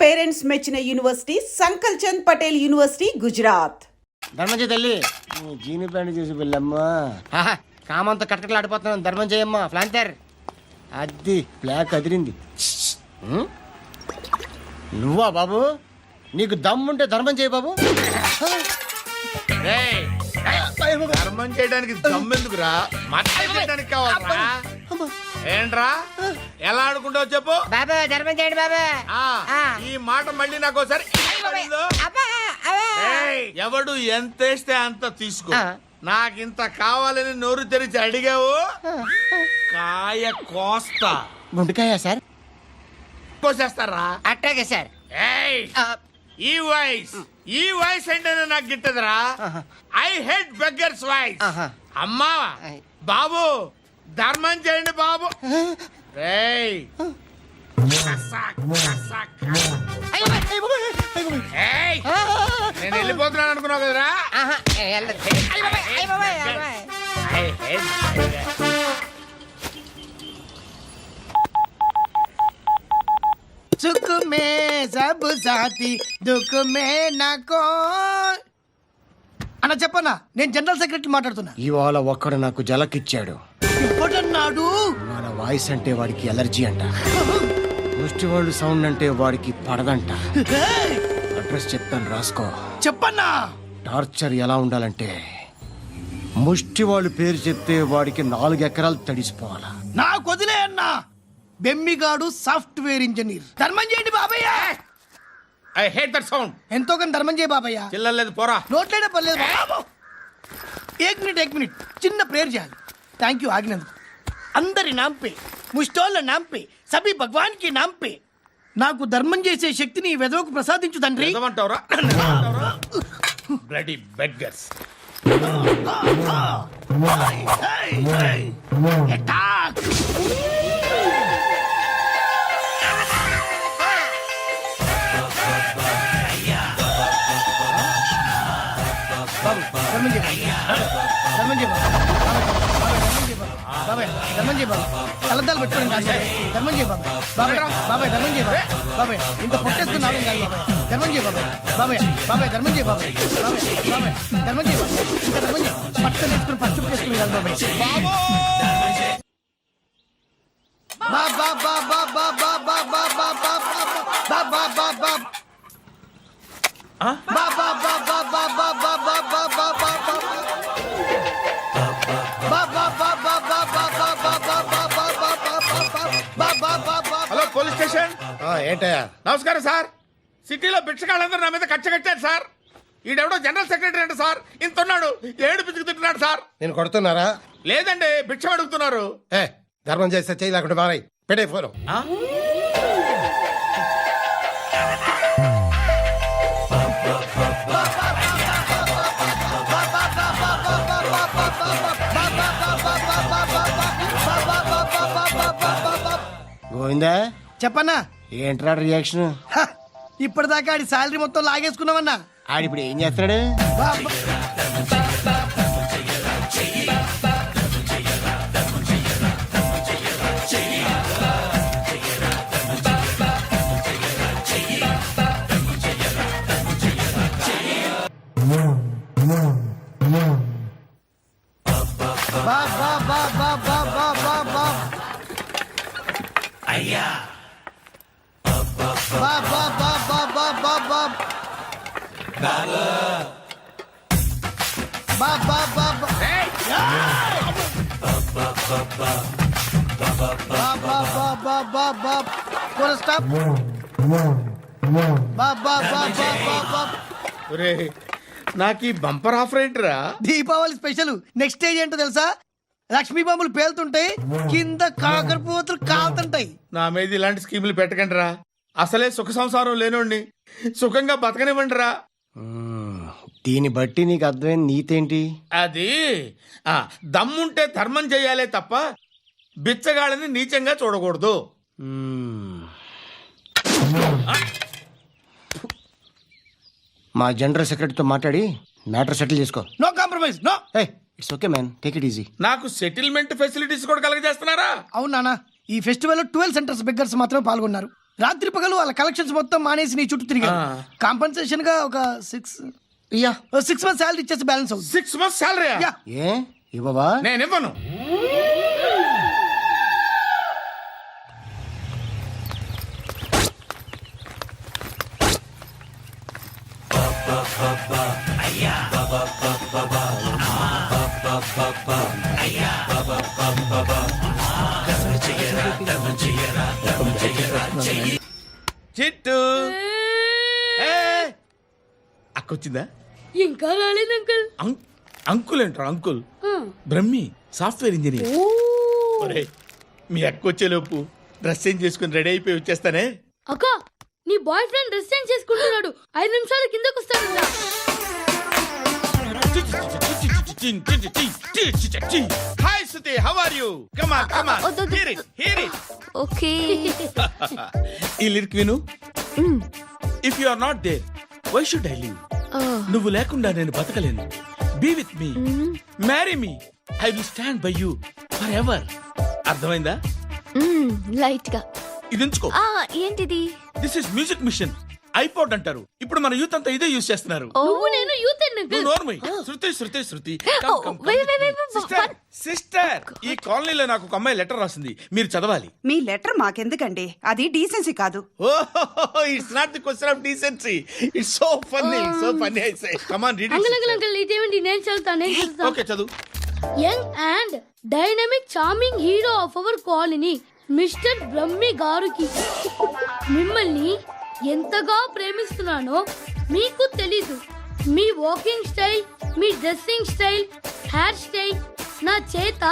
Parents మెచ్చిన university సంకల్ Chand Patel university Gujarat. ధర్మం తల్లి జీని ప్యాంట్ చూసి వెళ్ళమ్మా. కామంతో కట్టకలాడిపోతున్నాను. ధర్మం చేయమ్మా. ఫ్లాంతర్ అది బ్లాక్ అదిరింది. నువ్వా బాబు? నీకు దమ్ముంటే ధర్మం చేయ బాబు. ధర్మం చేయడానికి దమ్మెందుకురా? మాట్లాడడానికి కావాలరా? ఏంట్రా ఎలా ఆడుకుంటావు చెప్పు. బాబా ధర్మం చేయండి బాబా. ఈ మాట మళ్ళీ నాకు ఒకసారి ఎవడు ఎంత వేస్తే అంత తీసుకో. నాకింత కావాలని నోరు తెరిచి అడిగావు, కాయ కోస్తా. గుండెకాయ సార్? కోసేస్తారా? అట్టాగే సార్. ఈ వాయిస్ అంటేనే నాకు గిట్టదురా. I hate beggars voice. అమ్మా బాబు ధర్మం చేయండి బాబు. రేయ్ నేను వెళ్ళిపోతున్నాను అనుకున్నావు కదరా. సుఖ మే సబ్ సాథీ దుఃఖ మే నాకో. అన్న చెప్పన్నా, నేను జనరల్ సెక్రటరీ మాట్లాడుతున్నా. ఇవాళ ఒక్కడు నాకు జలకిచ్చాడు. ఇప్పుడన్నాడు మన వాయిస్ అంటే వాడికి ఎలర్జీ అంట. ముష్టి వాళ్ళు సౌండ్ అంటే వాడికి పడదంట. అడ్రస్ చెప్తాను రాసుకో. చెప్పన్నా. టార్చర్ ఎలా ఉండాలంటే ముష్టి వాళ్ళు పేరు చెప్తే వాడికి 4 ఎకరాలు తడిసిపోవాలా. నాకు వదిలే అన్నా. బెమ్మిగాడు సాఫ్ట్వేర్ ఇంజనీర్. ధర్మం చేయండి బాబయ్య. I hate that sound. ఎంతో కానీ ధర్మం చేయ బాబయ్య. చిల్లలేదు పోరా. నోట్లేనే పర్లేదు బాబు. ఏక్ మినిట్ చిన్న ప్రేయర్ చేయాలి. థ్యాంక్ యూ ఆగినందుకు. అందరి నాంపే, ముష్టోళ్ళ నాంపే, సభి భగవాన్ కి నాంపే నాకు ధర్మం చేసే శక్తిని ఈ వెదవకు ప్రసాదించు తండ్రి. ఏమంటావురా? Bloody beggars. అటాక్. బాబు ధర్మం చేయ. ధర్మం చేయ బాబాయ్. ధర్మం చేయ బాబు. కలద్దాలు పెట్టుకోండి కాదు. ధర్మం చేయ బాబాయ్. బాబాయ్ ధర్మం చేయ బాబాయ్. ఇంత పొట్టేస్తున్నావు కాదు బాబాయ్. ధర్మం చేయ బాబాయ్. ధర్మం చేయ బాబాయ్. ధర్మం చేయ బాబాయ్. ఇంకా ధర్మం చేయ. పట్టుకొని వేసుకుని ఫస్ట్ వేసుకుని కాదు బాబాయ్. Hello police station. ఏంటయ్యా? నమస్కారం సార్. సిటీలో భిక్షగాళ్ళందరూ నా మీద కట్ట కట్టారు సార్. ఈడెవడో జనరల్ సెక్రటరీ అంటే సార్. ఇంత ఉన్నాడు, ఏడు పిచ్చుకు తింటున్నాడు సార్. నేను కొడుతున్నారా? లేదండి భిక్ష అడుగుతున్నారు. ధర్మం చేస్తే చేయి లేకుండా మారాయి. పెట్టే ఫోన్. గోవిందా చెప్పన్నా. ఏంట్రా రియాక్షన్? ఇప్పటిదాకా ఆడి శాలరీ మొత్తం లాగేసుకున్నావన్నా. ఆడిప్పుడు ఏం చేస్తున్నాడు? అయ్యా నాకు ఈ బంపర్ ఆఫర్ ఏంటిరా? దీపావళి స్పెషల్. నెక్స్ట్ స్టేజ్ ఏంటో తెలుసా? లక్ష్మీ బాంబులు పేలుతుంటాయి, కింద కాకరపోతులు కాలుతుంటాయి. నా మీద ఇలాంటి స్కీములు పెట్టకండి రా. అసలే సుఖ సంసారం లేనోడిని సుఖంగా బతకనివ్వండి రా. దీన్ని బట్టి నీకు అర్థమైన నీతేంటి? అది దమ్ముంటే ధర్మం చెయ్యాలే తప్ప బిచ్చగాళ్ళని నీచంగా చూడకూడదు. మా జనరల్ సెక్రటరీతో మాట్లాడి మ్యాటర్ సెటిల్ చేసుకో. No compromise. No. It's okay man, take it easy. నాకు సెటిల్మెంట్ ఫెసిలిటీస్ కూడా కలగజేస్తున్నారా? అవును నాన్న. ఈ ఫెస్టివల్ 12 సెంటర్స్ బెగ్గర్స్ మాత్రమే పాల్గొన్నారు. రాత్రి పగలు వాళ్ళ కలెక్షన్స్ మొత్తం మానేసి నీ చుట్టూ తిరిగారు. కాంపన్సేషన్ గా ఒక 6 months శాలరీ ఇచ్చేసి బ్యాలెన్స్ అవుతుంది. 6 months salary యా. ఏ ఇవ్వవా? నేను ఇవ్వను. చిట్టు అక్కొచ్చిందా? ఇంకా రాలేదు అంకుల్. అంకుల్ ఏంట్రా అంకుల్? Brahmi software engineer. ఒరేయ్, మీ అక్కొచ్చేలోపు డ్రెస్ చేంజ్ చేసుకుని రెడీ అయిపోయి వచ్చేస్తానే. అక్క నీ బాయ్ ఫ్రెండ్ డ్రెస్ చేంజ్ చేసుకుంటున్నాడు, 5 నిమిషాలు కిందకు వస్తాడంట. Hi Suthi, how are you? Come on come on, hear it hear it. Okay. ఈ లిరిక్ విను. If you are not there why should I live? నువ్వు లేకుండా నేను బతకలేను. Be with me, marry me, I will stand by you forever. అర్థమైందా? Light గా. ఇది ఉంచుకో. ఏంటిది? This is music machine. IPod అంటారు. ఇప్పుడు మన యూత్ అంతా ఇదే యూజ్ చేస్తున్నారు. నువ్వు నేను యూత్ నువ్వు నోర్మై. శృతి శృతి శృతి. wait. సిస్టర్, ఈ కాలనీలో నాకు ఒక అమ్మాయి లెటర్ రాసింది, మీరు చదవాలి. మీ లెటర్ మాకెందుకండి, అది డీసెన్సీ కాదు. It's not the question of decency. It's so funny, so funny. I say come on read uncle it. Uncle ఇదేమిటి? నేను చదువుతాను. ఓకే చదువు. Young and dynamic charming hero of our colony mister Brahmi గారికి మిమ్మల్ని ఎంతగా ప్రేమిస్తున్నానో మీకు తెలీదు. మీ వాకింగ్ స్టైల్, మీ dressing style, hair style నా చేత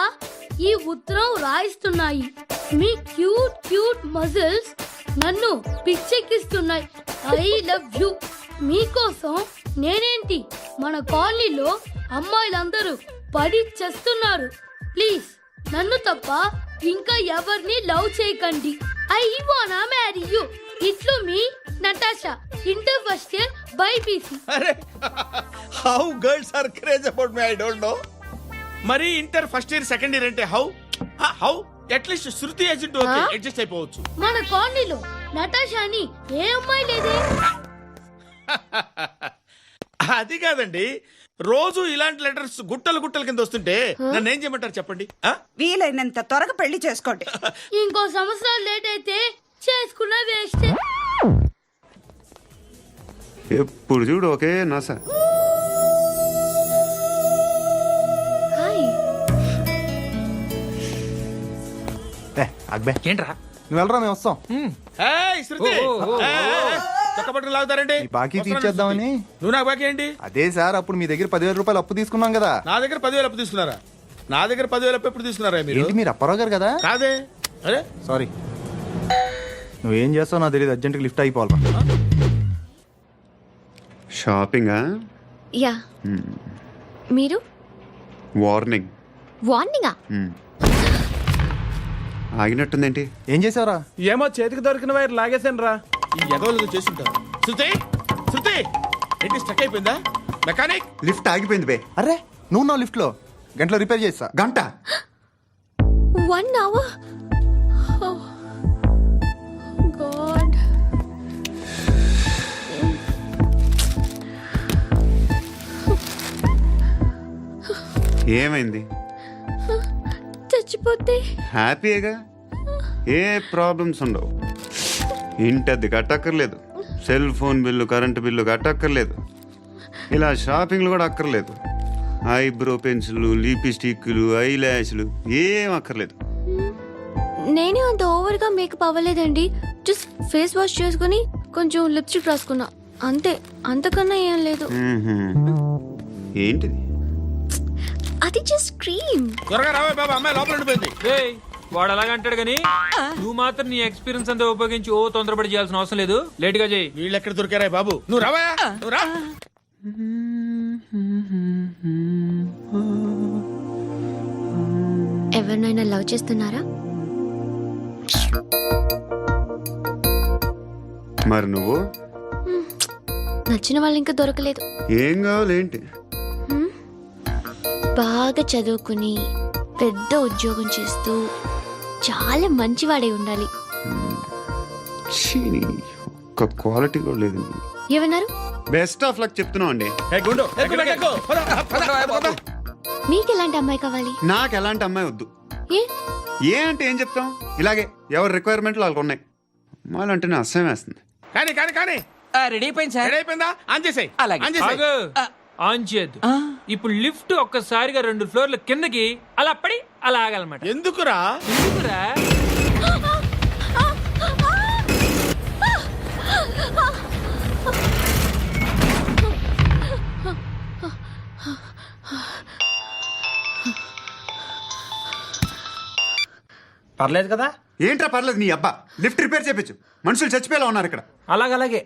ఈ ఉత్తరం రాయిస్తున్నాయి. మీ క్యూట్ క్యూట్ మజిల్స్ నన్ను పిచ్చెక్కిస్తున్నాయి. I love you. మీకోసం నేనేంటి, మన కాలనీలో అమ్మాయిలందరూ పడి చేస్తున్నారు. ప్లీజ్ నన్ను తప్ప ఇంకా ఎవరిని లవ్ చేయకండి. ఐ వానా మ్యారీ యూ. ఇట్లు మీ Natasha, inter first year BiPC. అరే, how girls are craze about me I don't know. మరి inter first year second year అంటే how how at least Shruti agent okay adjust అయిపోవచ్చు. మన కాలనీలో నటాషా అని ఏ అమ్మాయి లేదే. అది కాదండి, రోజు ఇలాంటి లెటర్స్ గుట్టలు గుట్టల కింద వస్తుంటే నన్ను ఏం చేయమంటారు చెప్పండి? వీలైనంత త్వరగా పెళ్లి చేసుకోండి. ఇంకో సంవత్సరాలు లేట్ అయితే చేసుకున్న వేస్ట్. ఎప్పుడు చూడు ఒకే నాస. అక్బే ఏంట్రా? నువ్వు వెళ్ళరా, మేము వస్తాం. ఏయ్, శృతి, చక్కబట్టలు లాగుతారండి. ఈ బాకీ తీర్చేద్దామని. నువ్వు నాకు బాకీ ఏంటి? అదే సార్, అప్పుడు మీ దగ్గర 10,000 రూపాయలు అప్పు తీసుకున్నాం కదా. నా దగ్గర 10,000 అప్పు తీసుకున్నారా? నా దగ్గర 10,000 అప్పు ఎప్పుడు తీసుకున్నారా మీరు? ఏంటి, మీరు అప్పారావు గారు కదా? కాదే. అరే సారీ, నువ్వేం చేస్తావు నాకు తెలియదు. అర్జెంట్గా లిఫ్ట్ అయిపోవాలి. షాపింగా? యా. మీరు? వార్నింగ్. వార్నింగా? ఆగినట్టుందేంటి? ఏం చేసావురా? ఏమో చేతికి దొరికిన వైర్ లాగేసాను రా. ఈ ఎగవలు చేస్తుంటారు. శృతి, శృతి, ఏంటి స్టక్ అయిపోయిందా? మెకానిక్. లిఫ్ట్ ఆగిపోయింది బే. అరే, నువ్వు నా లిఫ్ట్లో గంటలో రిపేర్ చేస్తా. గంట? 1 hour? Oh, God. ఏమైంది? చచ్చిపోతే? హ్యాపీగా, ఏ ప్రాబ్లమ్స్ ఉండవు. ఇంటద్ది కట్టక్కర్లేదు, cell phone bill, current bill కట్టక్కర్లేదు, ఇలా షాపింగ్లు కూడా అక్కర్లేదు. ఐబ్రో పెన్సిల్, లిప్స్టిక్లు, ఐ ల్యాష్లు ఏం అక్కర్లేదు. నేనే అంత ఓవర్గా మేకప్ అవ్వలేదండి. జస్ట్ ఫేస్ వాష్ చేసుకుని కొంచెం లిప్స్టిక్ రాసుకున్నా అంతే. అంతకన్నా ఏం లేదు. ఏంటిది? అది జస్ట్ క్రీమ్. త్వరగా రావే బాబా, అమ్మాయి లోపల ఉండిపోయింది. వాడు అలాగంటాడు గానీ నువ్వు మాత్రం నీ ఎక్స్పీరియన్స్ అంతా ఉపయోగించి తొందరపడి చేయాల్సిన అవసరం లేదు. లేట్ గా చేయి. వీళ్ళు ఎక్కడ దొరికారా బాబు? నువ్వు రావా, నువ్వు రా. ఎవరినైనా లవ్ చేస్తున్నారా? మరి నువ్వు? నచ్చిన వాళ్ళు ఇంకా దొరకలేదు. ఏం కావాలేంటి? బాగా చదువుకుని పెద్ద ఉద్యోగం చేస్తూ చాలా మంచివాడే ఉండాలి. ఛీ, ఒక్క క్వాలిటీ కూడా లేదు. ఏమన్నారు? బెస్ట్ ఆఫ్ లక్ చెప్తున్నావు అండి. ఏ గుండు ఎక్కు, బెట్ట ఎక్కు. పద. మీకు ఎలాంటి అమ్మాయి కావాలి? నాకు ఎలాంటి అమ్మాయి వద్దు. ఏ ఏ అంటే ఏం చెప్తాం, ఇలాగే ఎవరి రిక్వైర్మెంట్లు వాళ్ళకు ఉన్నాయి. అమ్మాయిలు అంటేనే అసహ్యం వేస్తుంది. కానీ రెడీ అయిపోయింది సార్. రెడీ అయిపోయిందా? ఆన్ చేసేయ్. అలాగే. ఆన్ చేసేయ్. ఆగు. ఆన్ చేయద్దు. ఇప్పుడు లిఫ్ట్ ఒక్కసారిగా 2 ఫ్లోర్ల కిందకి అలా పడి అలా ఆగాలన్నమాట. ఎందుకురా? ఎందుకురా? పర్లేదు కదా? ఏంట్రా పర్లేదు నీ అబ్బా. లిఫ్ట్ రిపేర్ చేపించు. మనుషులు చచ్చిపోయేలా ఉన్నారు ఇక్కడ. అలాగే.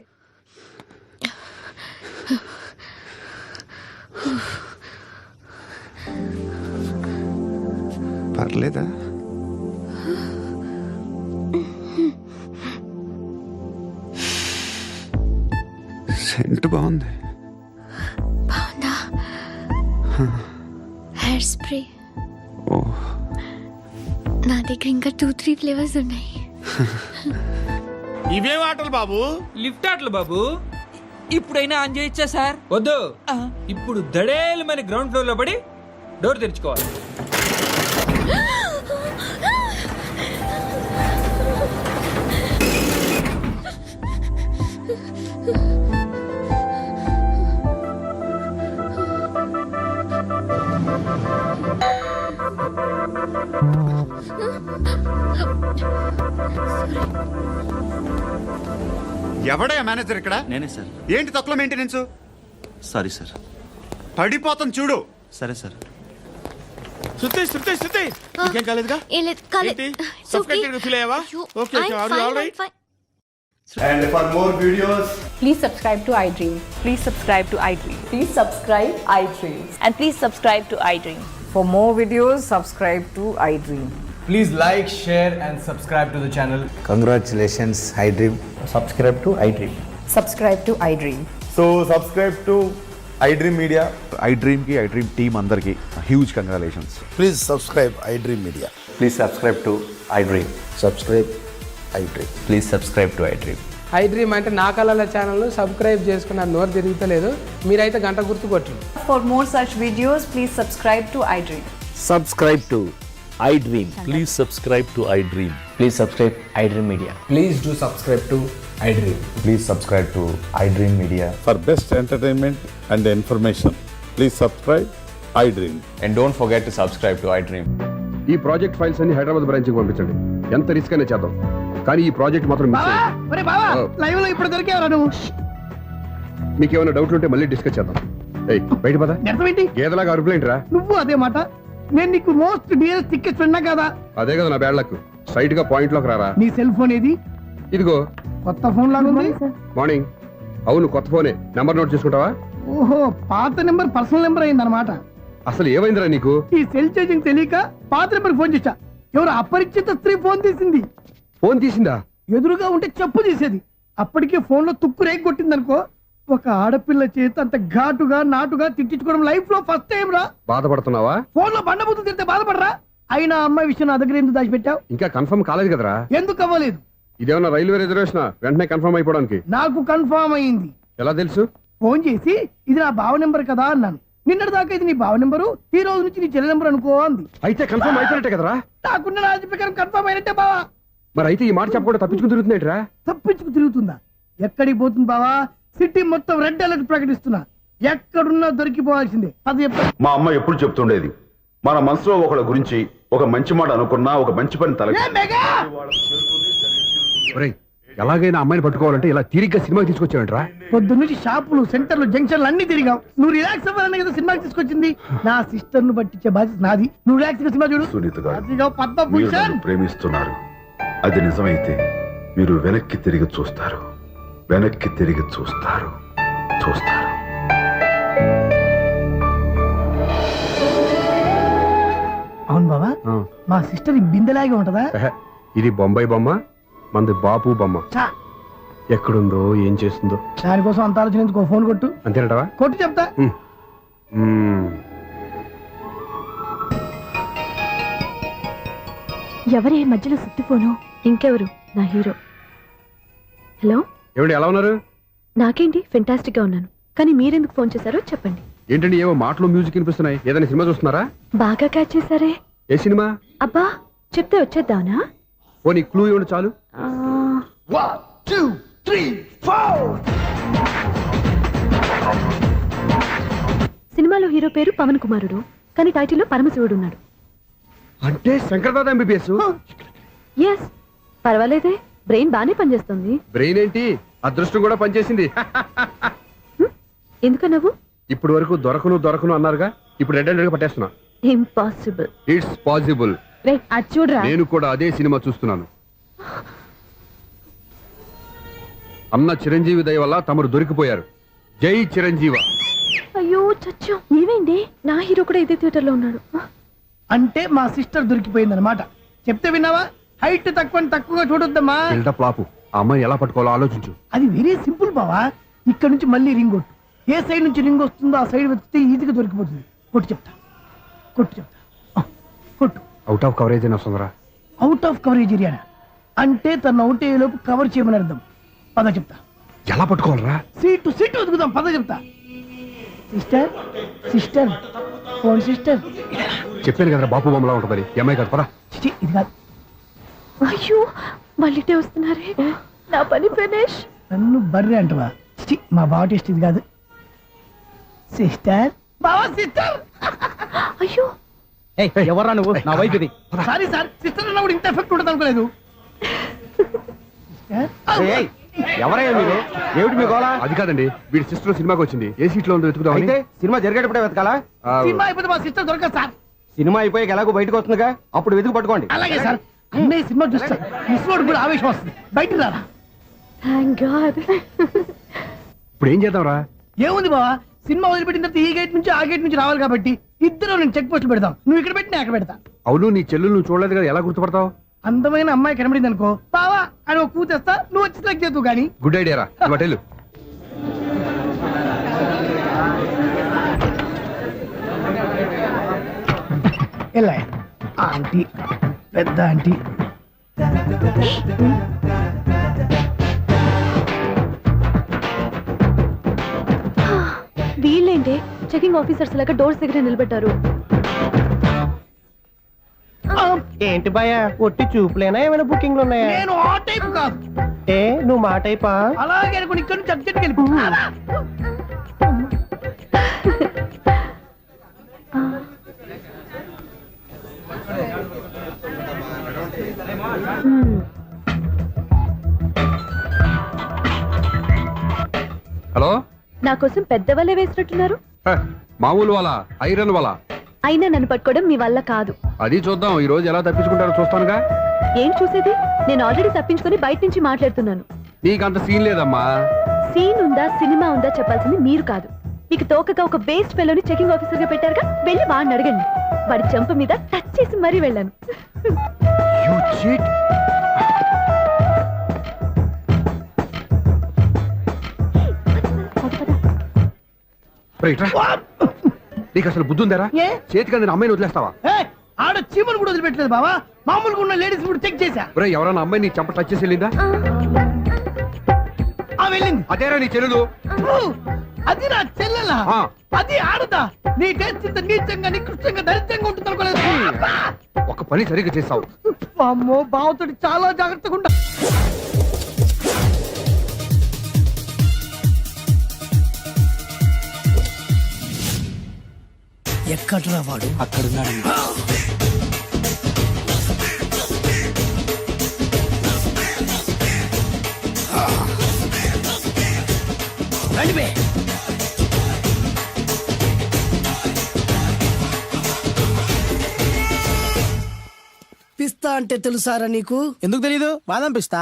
పర్లేదా? సెంట్ బాగుంది. బాగుందా? Hair spray. ఓ, నా దగ్గర ఇంకా 2-3 ఫ్లేవర్స్ ఉన్నాయి. ఇవేం ఆటలు బాబు? లిఫ్ట్ ఆటలు బాబు. ఇప్పుడైనా ఆన్ చేయొచ్చా సార్? వద్దు. ఇప్పుడు దడేలు మన గ్రౌండ్ ఫ్లోర్ లో పడి డోర్ తెరుచుకోవాలి. ఎవడయ్యా మేనేజర్ ఇక్కడ? నేనే సార్. ఏంటి తక్కువ మెయింటెనెన్స్? Sorry sir. పడిపోతాం చూడు. సరే సార్. శృతి ఇంకేం కాలేదుగా? ఏం లేదు, కాలేదు. ఏంటి? It's okay. Suffocated గా feel అయ్యావా? అయ్యో, Okay, I'm are you fine, all right? I'm fine. And for more videos, Please subscribe to iDream. Please subscribe to iDream. Please subscribe iDream. And please subscribe to iDream. For more videos, subscribe to iDream. Please like, share and subscribe to the channel. congratulations, iDream. Subscribe to iDream. Subscribe to iDream. So subscribe to iDream media. iDream కి iDream team అందరికి huge congratulations. Please subscribe iDream Media. Please subscribe to iDream. Subscribe iDream. Please subscribe to iDream. iDream అంటే నా కళల channel subscribe చేసుకున్న నోరు తిరుగుతలేదు. మీరైతే గంట గుర్తు కొట్టండి. For more such videos, please subscribe to iDream. Subscribe to iDream. Please subscribe to iDream. Please subscribe iDream Media. Please do subscribe to iDream. Please subscribe to iDream media. For best entertainment and information, please subscribe iDream. And don't forget to subscribe to iDream. ఈ project files అన్ని హైదరాబాద్ బ్రాంచ్కి పంపించండి. ఎంత risk అయినా చేద్దాం, కానీ ఈ project మాత్రం మిస్ అయ్యింది. లైవ్ లో ఇప్పుడు దొరికేవరా నువ్వు? మీకు ఏమైనా డౌట్లు ఉంటే మళ్ళీ డిస్కస్ చేద్దాం. ఏయ్ బయట పద. ఏంటి గేదలాగా అరుపులేంట్రా? నువ్వు అదే మాట. నేను నీకు మోస్ట్ డియరెస్ట్ టికెట్స్ విన్నా కదా. అదే కదా నా బ్యాడ్ లక్. స్ట్రైట్ గా పాయింట్ లోకి రారా. నీ సెల్ ఫోన్ ఏది? ఇదిగో కొత్త ఫోన్ లాగా ఉంది. మార్నింగ్. అవును, కొత్త ఫోనే. నంబర్ నోట్ చేసుకుంటావా? ఓహో, పాత నెంబర్ పర్సనల్ నెంబర్ అయిందన్నమాట. అసలు ఏమైందిరా నీకు? ఈ సెల్ ఛార్జింగ్ తెలియక పాత నెంబర్ ఫోన్ చేశా. ఎవరు అపరిచిత స్త్రీ ఫోన్ తీసింది. ఫోన్ తీసిందా? ఎదురుగా ఉంటే చెప్పు చేసేది. అప్పటికే ఫోన్ లో తుక్కు రేగి కొట్టిందనుకో. ఒక ఆడపిల్ల చేత అంత ఘాటుగా నాటుగా తిట్టించుకోవడం లైఫ్ లో ఫస్ట్ టైం రా. బాధపడుతున్నావా? ఫోన్ లో బండబుద్ధి తింటే బాధపడరా? అయినా అమ్మాయి విషయం నా దగ్గర ఎందుకు దాచిపెట్టావు? ఇంకా కన్ఫర్మ్ కాలేదు కదరా. ఎందుకు అవ్వలేదు? ఇదేమన్నా రైల్వే రిజర్వేషన్? వెంటనే కన్ఫర్మ్ అయిపోవడానికి. నాకు కన్ఫర్మ్ అయింది. ఎలా తెలుసు? ఫోన్ చేసి ఇది నా బావ నెంబర్ కదా అన్నాను. నిన్నటి దాకా ఇది నీ బావ నెంబరు, ఈ రోజు నుంచి నీ చెల్లి నెంబర్ అనుకో అంది. అయితే కన్ఫర్మ్ అయిపోయినట్టే కదరా. నాకున్న రాజు ప్రకారం కన్ఫర్మ్ అయినట్టే బావా. మరి అయితే ఈ మాట చెప్పకుండా తప్పించుకుని తిరుగుతున్నట్రా? తప్పించుకు తిరుగుతుందా? ఎక్కడికి పోతుంది బావా? సిటీ మొత్తం రెడ్ అలర్ట్ ప్రకటిస్తున్నా. ఎక్కడున్నా దొరికిపోవాల్సిందే. అది మా అమ్మ ఎప్పుడు చెప్తుండేది, మన మనసులో ఒకళ్ళ గురించి ఒక మంచి మాట అనుకున్నా ఒక మంచి పని తల. ఎలాగైనా అమ్మాయిని పట్టుకోవాలంటే ఇలా తిరిగ్గా సినిమాకి తీసుకొచ్చావంట్రా? పొద్దున్నుంచి షాపులు, సెంటర్లు, జంక్షన్లు అన్ని తిరిగావు. నువ్వు రిలాక్స్ అవ్వాలని కదా సినిమాకి తీసుకొచ్చింది. నా సిస్టర్ ను పట్టించే బాధ్యత నాది. నువ్వు రిలాక్స్ గా సినిమా చూడు. సునీత గారు, అదిగో పద్మభూషణ్. ప్రేమిస్తున్నారు. అది నిజమైతే మీరు వెనక్కి తిరిగి చూస్తారు. వెనక్కి తిరిగి చూస్తారు. అవును బావా, మా సిస్టర్ ఈ బిందెలాగే ఉంటదా? ఇది బొంబాయి బొమ్మ, మంది బాపు బొమ్మ. ఎక్కడుందో ఏం చేస్తుందో దానికోసం అంత ఆలోచన ఎందుకు? ఫోన్ కొట్టు. అంతేనటవా? కొట్టు చెప్తా. ఎవరే మధ్యలో సుత్తి ఫోను? ఇంకెవరు? నా హీరో. హలో, ఏమిటి ఎలా ఉన్నారు? నాకేంటి ఫెంటాస్టిక్ గా ఉన్నాను, కానీ మీరెందుకు ఫోన్ చేశారో చెప్పండి. ఏంటండి ఏవో మాటలు మ్యూజిక్ వినిపిస్తున్నాయి, ఏదైనా సినిమా చూస్తున్నారా? బాగా క్యాచ్ చేశారే. ఏ సినిమా? అబ్బా, చెప్తే వచ్చేద్దామనా? పోనీ క్లూ ఇవ్వండి చాలు. సినిమాలో హీరో పేరు పవన్ కుమారుడు, కానీ టైటిల్లో పరమశివుడు ఉన్నాడు. అంటే శంకర్దాద ఎంబీబీఎస్. ఎస్, పర్వాలేదే, బ్రెయిన్ బానే పనిచేస్తుంది. బ్రెయిన్ ఏంటి, అదృష్టం కూడా పనిచేసింది. ఎందుకన్నావు? ఇప్పుడు వరకు దొరకను అన్నారుగా, ఇప్పుడు రెడ్ హ్యాండెడ్ గా పట్టేస్తున్నా. ఇంపాసిబుల్. It's possible. అది చూడరా. నేను కూడా అదే సినిమా చూస్తున్నాను. అన్న చిరంజీవి దయ వల్ల తమరు దొరికిపోయారు. జై చిరంజీవ. అయ్యో చచ్చా, ఏమైంది? నా హీరో కూడా ఇదే థియేటర్ లో ఉన్నాడు. అంటే మా సిస్టర్ దొరికిపోయింది అనమాట. చెప్తే విన్నావా? హైట్ తక్కువగా చూడొద్దమ్మా. బిల్డప్ లాపు. ఆ అమ్మాయి ఎలా పట్టుకోవాలో ఆలోచించు. అది వెరీ సింపుల్ బావా. ఇక్కడ నుంచి మళ్ళీ రింగ్ కొట్టు. ఏ సైడ్ నుంచి రింగ్ వస్తుందో ఆ సైడ్ వెతికితే ఈజీగా దొరికిపోతుంది. కొట్టు చెప్తా. కొట్టు. అవుట్ ఆఫ్ కవరేజ్ అని వస్తుందిరా. అవుట్ ఆఫ్ కవరేజ్ ఏరియా అంటే తను అవుట్ అయ్యేలోపు కవర్ చేయమని అర్థం. పద చెప్తా. ఎలా పట్టుకోవాలరా? సీటు వెతుకుదాం, పద చెప్తా. Sister phone sister. చెప్పాను కదరా బాపు బొమ్మలా ఉంటుందని. అమ్మాయి కదా, పదా. చిచి, ఇది కాదు. అయ్యో, మళ్ళీటే వస్తున్నారే. నా పని ఫినిష్. నన్ను బర్రె అంటవా? చిచి, మా బావ టేస్ట్ ఇది కాదు. సిస్టర్, బావా సిస్టర్. అయ్యో, ఎవరా నువ్వు? నా వైఫ్ ఇది. సారీ సార్, సిస్టర్ అన్నప్పుడు ఇంత ఎఫెక్ట్ ఉంటుంది అనుకోలేదు. ఎవరయ్యా మీరు? ఏమిటి మీ గోళ? అది కాదండి, వీడి సిస్టర్ సినిమాకి వచ్చింది. ఏ సీట్ లో ఉందో వెతుకుదాం. అయితే సినిమా జరిగేటప్పుడే వెతకాలా? సినిమా అయిపోతే మా సిస్టర్ దొరకదు సార్. సినిమా అయిపోయాక ఎలాగో బయటకు వస్తుందిగా, అప్పుడు వెతుకు పట్టుకోండి. అలాగే సార్. అన్నయ్య సినిమా చూస్తా, మిస్ వాడు కూడా ఆవేశం వస్తుంది. బయట రారా. Thank God. ఇప్పుడు ఏం చేద్దాంరా? ఏముంది బావా, సినిమా వదిలిపెట్టిన తర్వాత ఈ గేట్ నుంచి ఆ గేట్ నుంచి రావాలి కాబట్టి ఇద్దరు నేను చెక్ పోస్టులు పెడతాం. నువ్వు ఇక్కడ పెట్టి నేను అక్కడ పెడతా. అవును, నీ చెల్లెలు నువ్వు చూడలేదు కదా, ఎలా గుర్తుపడతావు? అందమైన అమ్మాయి కనబడింది అనుకో, బావా అని ఒక కూతేస్తా, నువ్వు వచ్చి సెలెక్ట్ చేద్దు కానీ. గుడ్ ఐడియా రా. హోటల్ ఎలా ఆంటీ, పెద్ద ఆంటీ. వీళ్ళేంటి చెకింగ్ ఆఫీసర్స్ లాగా డోర్స్ దగ్గర నిలబెట్టారు? ఏంటి భయ, ఒట్టి చూపులేనా ఏమైనా బుకింగ్లు ఉన్నాయా? నేను ఆ టైప్ కాదు. ఏ నువ్వు మా టైపా? అలాగే అనుకుని ఇక్కడ నుంచి అర్జెంట్కి వెళ్ళిపో. హలో, నా కోసం పెద్ద వలే వేసినట్టున్నారు. మామూలు వాళ్ళ, ఐరన్ వాళ్ళ. అయినా నన్ను పట్టుకోవడం మీ వల్ల కాదు. అది చూద్దాం, ఈ రోజు ఎలా తప్పించుకుంటారో చూస్తానుగా. ఏం చూసేది? నేను ఆల్రెడీ తప్పించుకొని బయట నుంచి మాట్లాడుతున్నాను. నీకంత సీన్ లేదమ్మా. సీన్ ఉందా సినిమా ఉందా చెప్పాల్సింది మీరు కాదు. మీకు తోకగా ఒక బేస్ట్ ఫెలోని చెకింగ్ ఆఫీసర్ గా పెట్టారుగా, వెళ్ళి వాడిని అడగండి. వాడి చెంప మీద టచ్ చేసి మరీ వెళ్ళాను. You cheat. నీకు అసలు బుద్ధి ఉందారా? ఏ? చేతికి అందిన అమ్మాయిని వదిలేస్తావా? ఆడ చీమలు కూడా వదిలిపెట్టలేదు బావా. మామూలుగా ఉన్న లేడీస్ కూడా చెక్ చేశా. ఎవరైనా అమ్మాయి నీ చెంప టచ్ చేసి వెళ్ళిందా? వెళ్ళింది. అదేరా నీ చెల్లెలు. అది నా చెల్లెలా? అది ఆడదా? నీ టేస్ట్ ఇంత నీచంగా నికృష్టంగా దరిద్రంగా ఉంటుంది అనుకోలేదు. ఒక పని సరిగ్గా చేస్తావు. అమ్మో, బావతోటి చాలా జాగ్రత్తగా ఉంటా. ఎక్కడరా వాడు? అక్కడున్నాడు. రండిపే. పిస్తా అంటే తెలుసారా నీకు? ఎందుకు తెలీదు? బాదం పిస్తా.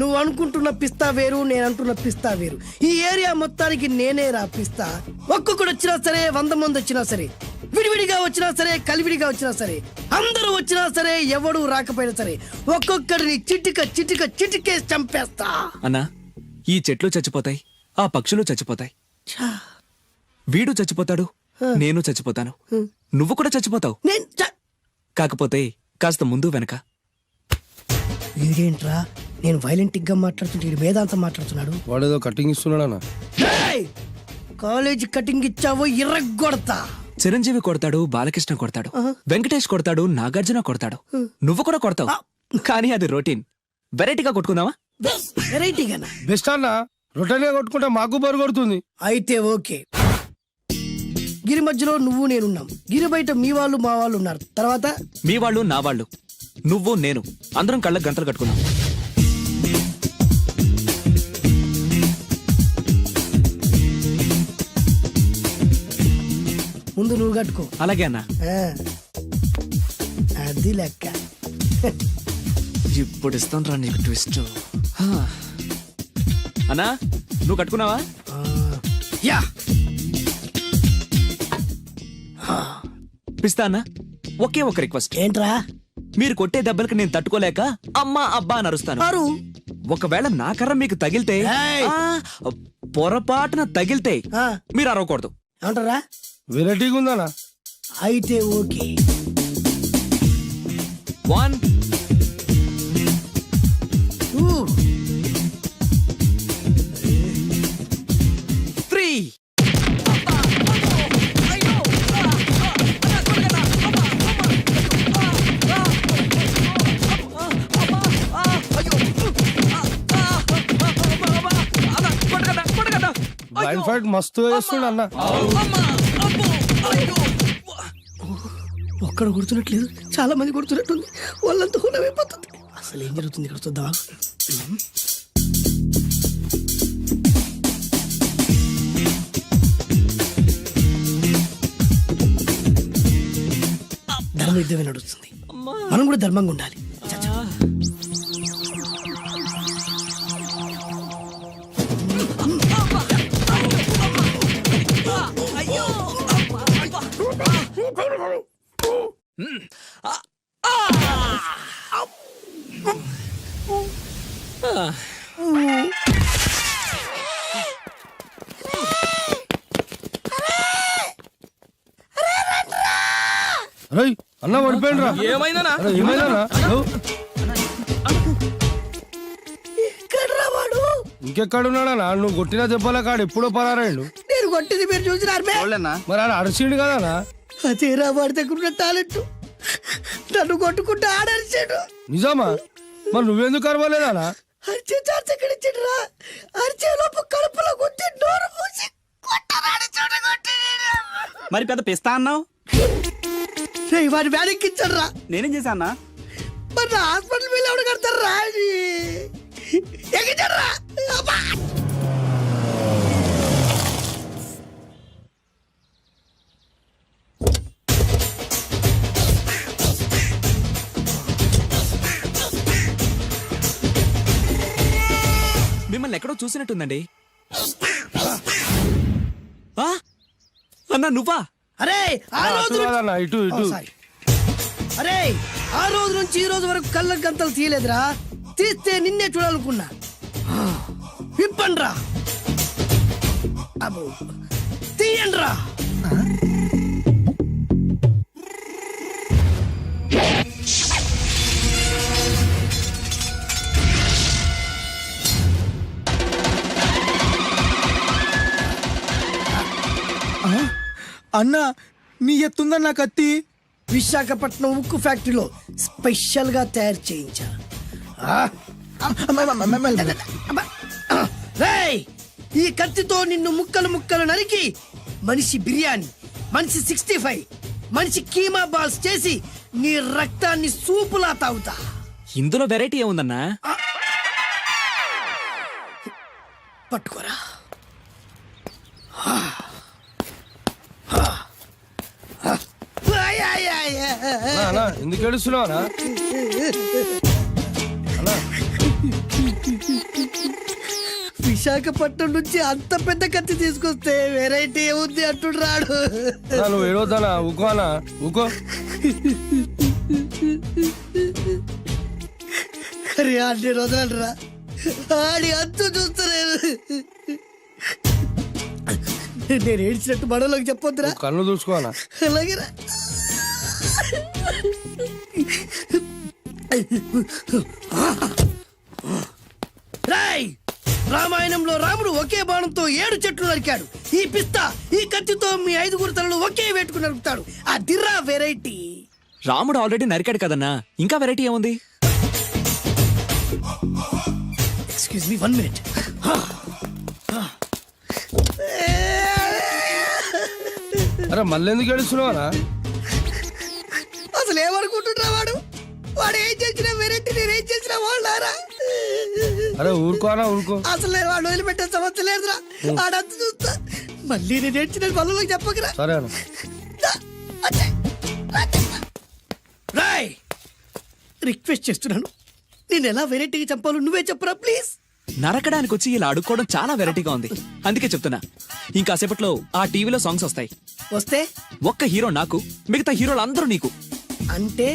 నువ్వు అనుకుంటున్న పిస్తా వేరు, నేను అంటున్న పిస్తా వేరు. ఈ ఏరియా మొత్తానికి నేనే రా పిస్తా. ఒక్కొక్కడు వచ్చినా సరే, 100 మంది వచ్చినా సరే, విడివిడిగా వచ్చినా సరే, కలివిడిగా వచ్చినా సరే, అందరూ వచ్చినా సరే, ఎవడు రాకపోయినా సరే, ఒక్కొక్కడిని చిటికేసి చంపేస్తా. అన్నా, ఈ చెట్లు చచ్చిపోతాయి, ఆ పక్షులు చచ్చిపోతాయి, వీడు చచ్చిపోతాడు, నేను చచ్చిపోతాను, నువ్వు కూడా చచ్చిపోతావు. కాకపోతే కాస్త ముందు వెనక. వీడేంట్రా నేను వైలెంటిక్ గా మాట్లాడుతుంటే వీడు వేదాంతం మాట్లాడుతున్నాడు. వాడేదో కటింగ్ ఇస్తున్నాడన్నా. కాలేజ్ కటింగ్ ఇచ్చావో ఇర్రగొడతా. చిరంజీవి కొడతాడు, బాలకృష్ణ కొడతాడు, వెంకటేష్ కొడతాడు, నాగార్జున కొడతాడు, నువ్వు కూడా కొడతావు. కానీ అది రొటీన్. వెరైటీగా కొట్టుకుందామా? వెరైటీగానా? బెస్ట్ అన్న, రొటనే కొట్టుకుంటే మాకు బరు కొడుతుంది. అయితే ఓకే. గిరి మధ్యలో నువ్వు నేనున్నాం. గిరి బయట మీ వాళ్ళు మా వాళ్ళు ఉన్నారు. తర్వాత మీ వాళ్ళు నా వాళ్ళు, నువ్వు నేను, అందరం కళ్ళకు గంటలు కట్టుకున్నాం. ముందు నువ్వు కట్టుకో. అలాగే అన్న. ఆ, అది లెక్క. ఇప్పుడు ఇస్తాను రా నీకు ట్విస్ట్. అన్నా నువ్వు కట్టుకున్నావా? ఆ, యా. పిస్తా అన్న, ఒకే ఒక రిక్వెస్ట్. ఏంట్రా? మీరు కొట్టే దెబ్బలకి నేను తట్టుకోలేక అమ్మా అబ్బా అని అరుస్తాను. మారు. ఒకవేళ నా కర్ర మీకు తగిలితే, ఏయ్! పొరపాటున తగిలితే ఆ, మీరు అరవకూడదు. ఏమంటారా? వెరైటీగా ఉందన్నా. అయితే ఓకే. 1 ఊ, 3. బ్లైండ్ ఫైట్ మస్తు వేస్తుండ అన్న. ఒక్కడ గుర్తున్నట్లేదు, చాలా మంది గుర్తున్నట్టుంది. వాళ్ళంతా హునమైపోతుంది. అసలు ఏం జరుగుతుంది ఇక్కడ చూద్దామా? ధర్మ యుద్ధమే నడుస్తుంది. మనం కూడా ధర్మంగా ఉండాలి. చ, చ. అరే అన్న పడిపోయిండ్రా. ఏమైందనా? అరే, ఏమైందన్నా? ఎక్కడ్రా వాడు? ఇంకెక్కడున్నాడన్నా? నువ్వు కొట్టిన దెబ్బల కాడు ఎప్పుడో పరారాయండు. నేను కొట్టింది మీరు చూసినారు. మరి ఆడ అరిచిండు కదా. అదేరా వాడి దగ్గర ఉన్న టాలెంట్. నన్ను కొట్టుకుంటూ ఆడరిచాడు. నిజమా? మరి నువ్వెందుకు అరవలేదానా? అరిచే ఛాన్స్ ఎక్కడిచ్చాడురా? అరిచే లోపు కడుపులో గుద్ది నోరు మూసి కొట్టరాడు చూడగొట్టి. మరి పెద్ద పిస్తా అన్నావు. వాడి వ్యానెక్కించాడు రా. నేనేం చేశానా? మరి నా హాస్పిటల్ బిల్ ఎవడు కడతారు రా? ఎక్కించాడు రా. అబ్బా! మిమ్మల్ని ఎక్కడో చూసినట్టుందండి. ఆ? అన్నా నువ్వా? అరే ఆ రోజు కాదన్నా, ఇటు ఇటు. సారీ. అరే ఆ రోజు నుంచి ఈ రోజు వరకు కళ్ళ గంతలు తీయలేదురా. తీస్తే నిన్నే చూడాలనుకున్నా. విప్పండ్రా. అబ్బో తీయండ్రా. అన్నా నీ ఎత్తుందన్న కత్తి. విశాఖపట్నం ఉక్కు ఫ్యాక్టరీలో స్పెషల్ గా తయారు చేయించా. రేయ్, ఈ కత్తితో నిన్ను ముక్కలు ముక్కలు నరికి మనిషి బిర్యానీ, మనిషి 65, మనిషి కీమా బాల్స్ చేసి నీ రక్తాన్ని సూపులా తాగుతా. ఇందులో వెరైటీ ఏముందన్నా? పట్టుకోరా. ఎందుకు ఏడుస్తున్నావా? విశాఖపట్నం నుంచి అంత పెద్ద కత్తి తీసుకొస్తే వెరైటీ ఏముంది అంటుడు రాడు. నువ్వు ఏడవద్దానా? ఊకోనా? ఊకో. అరే అన్ని రోజులు రా. ఆడి అంతు చూస్తలేదు. నేను ఏడ్చినట్టు మనలోకి చెప్పొద్దురా. కళ్ళు చూసుకోనా? అలాగేరా. రాయ్ రామాయణంలో రాముడు ఒకే బాణంతో 7 చెట్లు నరికాడు. ఈ పిస్తా ఈ కత్తితో మీ 5 తలలు ఒకే వేటుకు నరుకుతాడు. ఆ దిర్రా వెరైటీ. రాముడు ఆల్రెడీ నరికాడు కదన్నా, ఇంకా వెరైటీ ఏముంది? Excuse me 1 minute. అరే మళ్ళీ ఎందుకు ఏడుస్తున్నావా? అసలు ఏమనుకుంటున్నా వాడు ఏం చేసిన వెరైటీ నేనేం చేసిన వాళ్ళారా? అరే ఊరుకోనా ఊరుకో. అసలు నేను వాడు వదిలిపెట్టే సమస్య లేదురా. ఆడంత చూస్తా మళ్ళీ నేను ఏడ్చిన వాళ్ళకి చెప్పకరా. సరే అన్న. రాయ్ రిక్వెస్ట్ చేస్తున్నాను, నేను ఎలా వెరైటీగా చంపాలో నువ్వే చెప్పురా ప్లీజ్. నరకడానికి వచ్చి ఇలా అడుక్కోవడం చాలా వెరైటీగా ఉంది, అందుకే చెప్తున్నా. ఇంకాసేపట్లో ఆ టీవీలో సాంగ్స్ వస్తాయి. వస్తే ఒక్క హీరో నాకు, మిగతా హీరోలు అందరూ నీకు. అంటే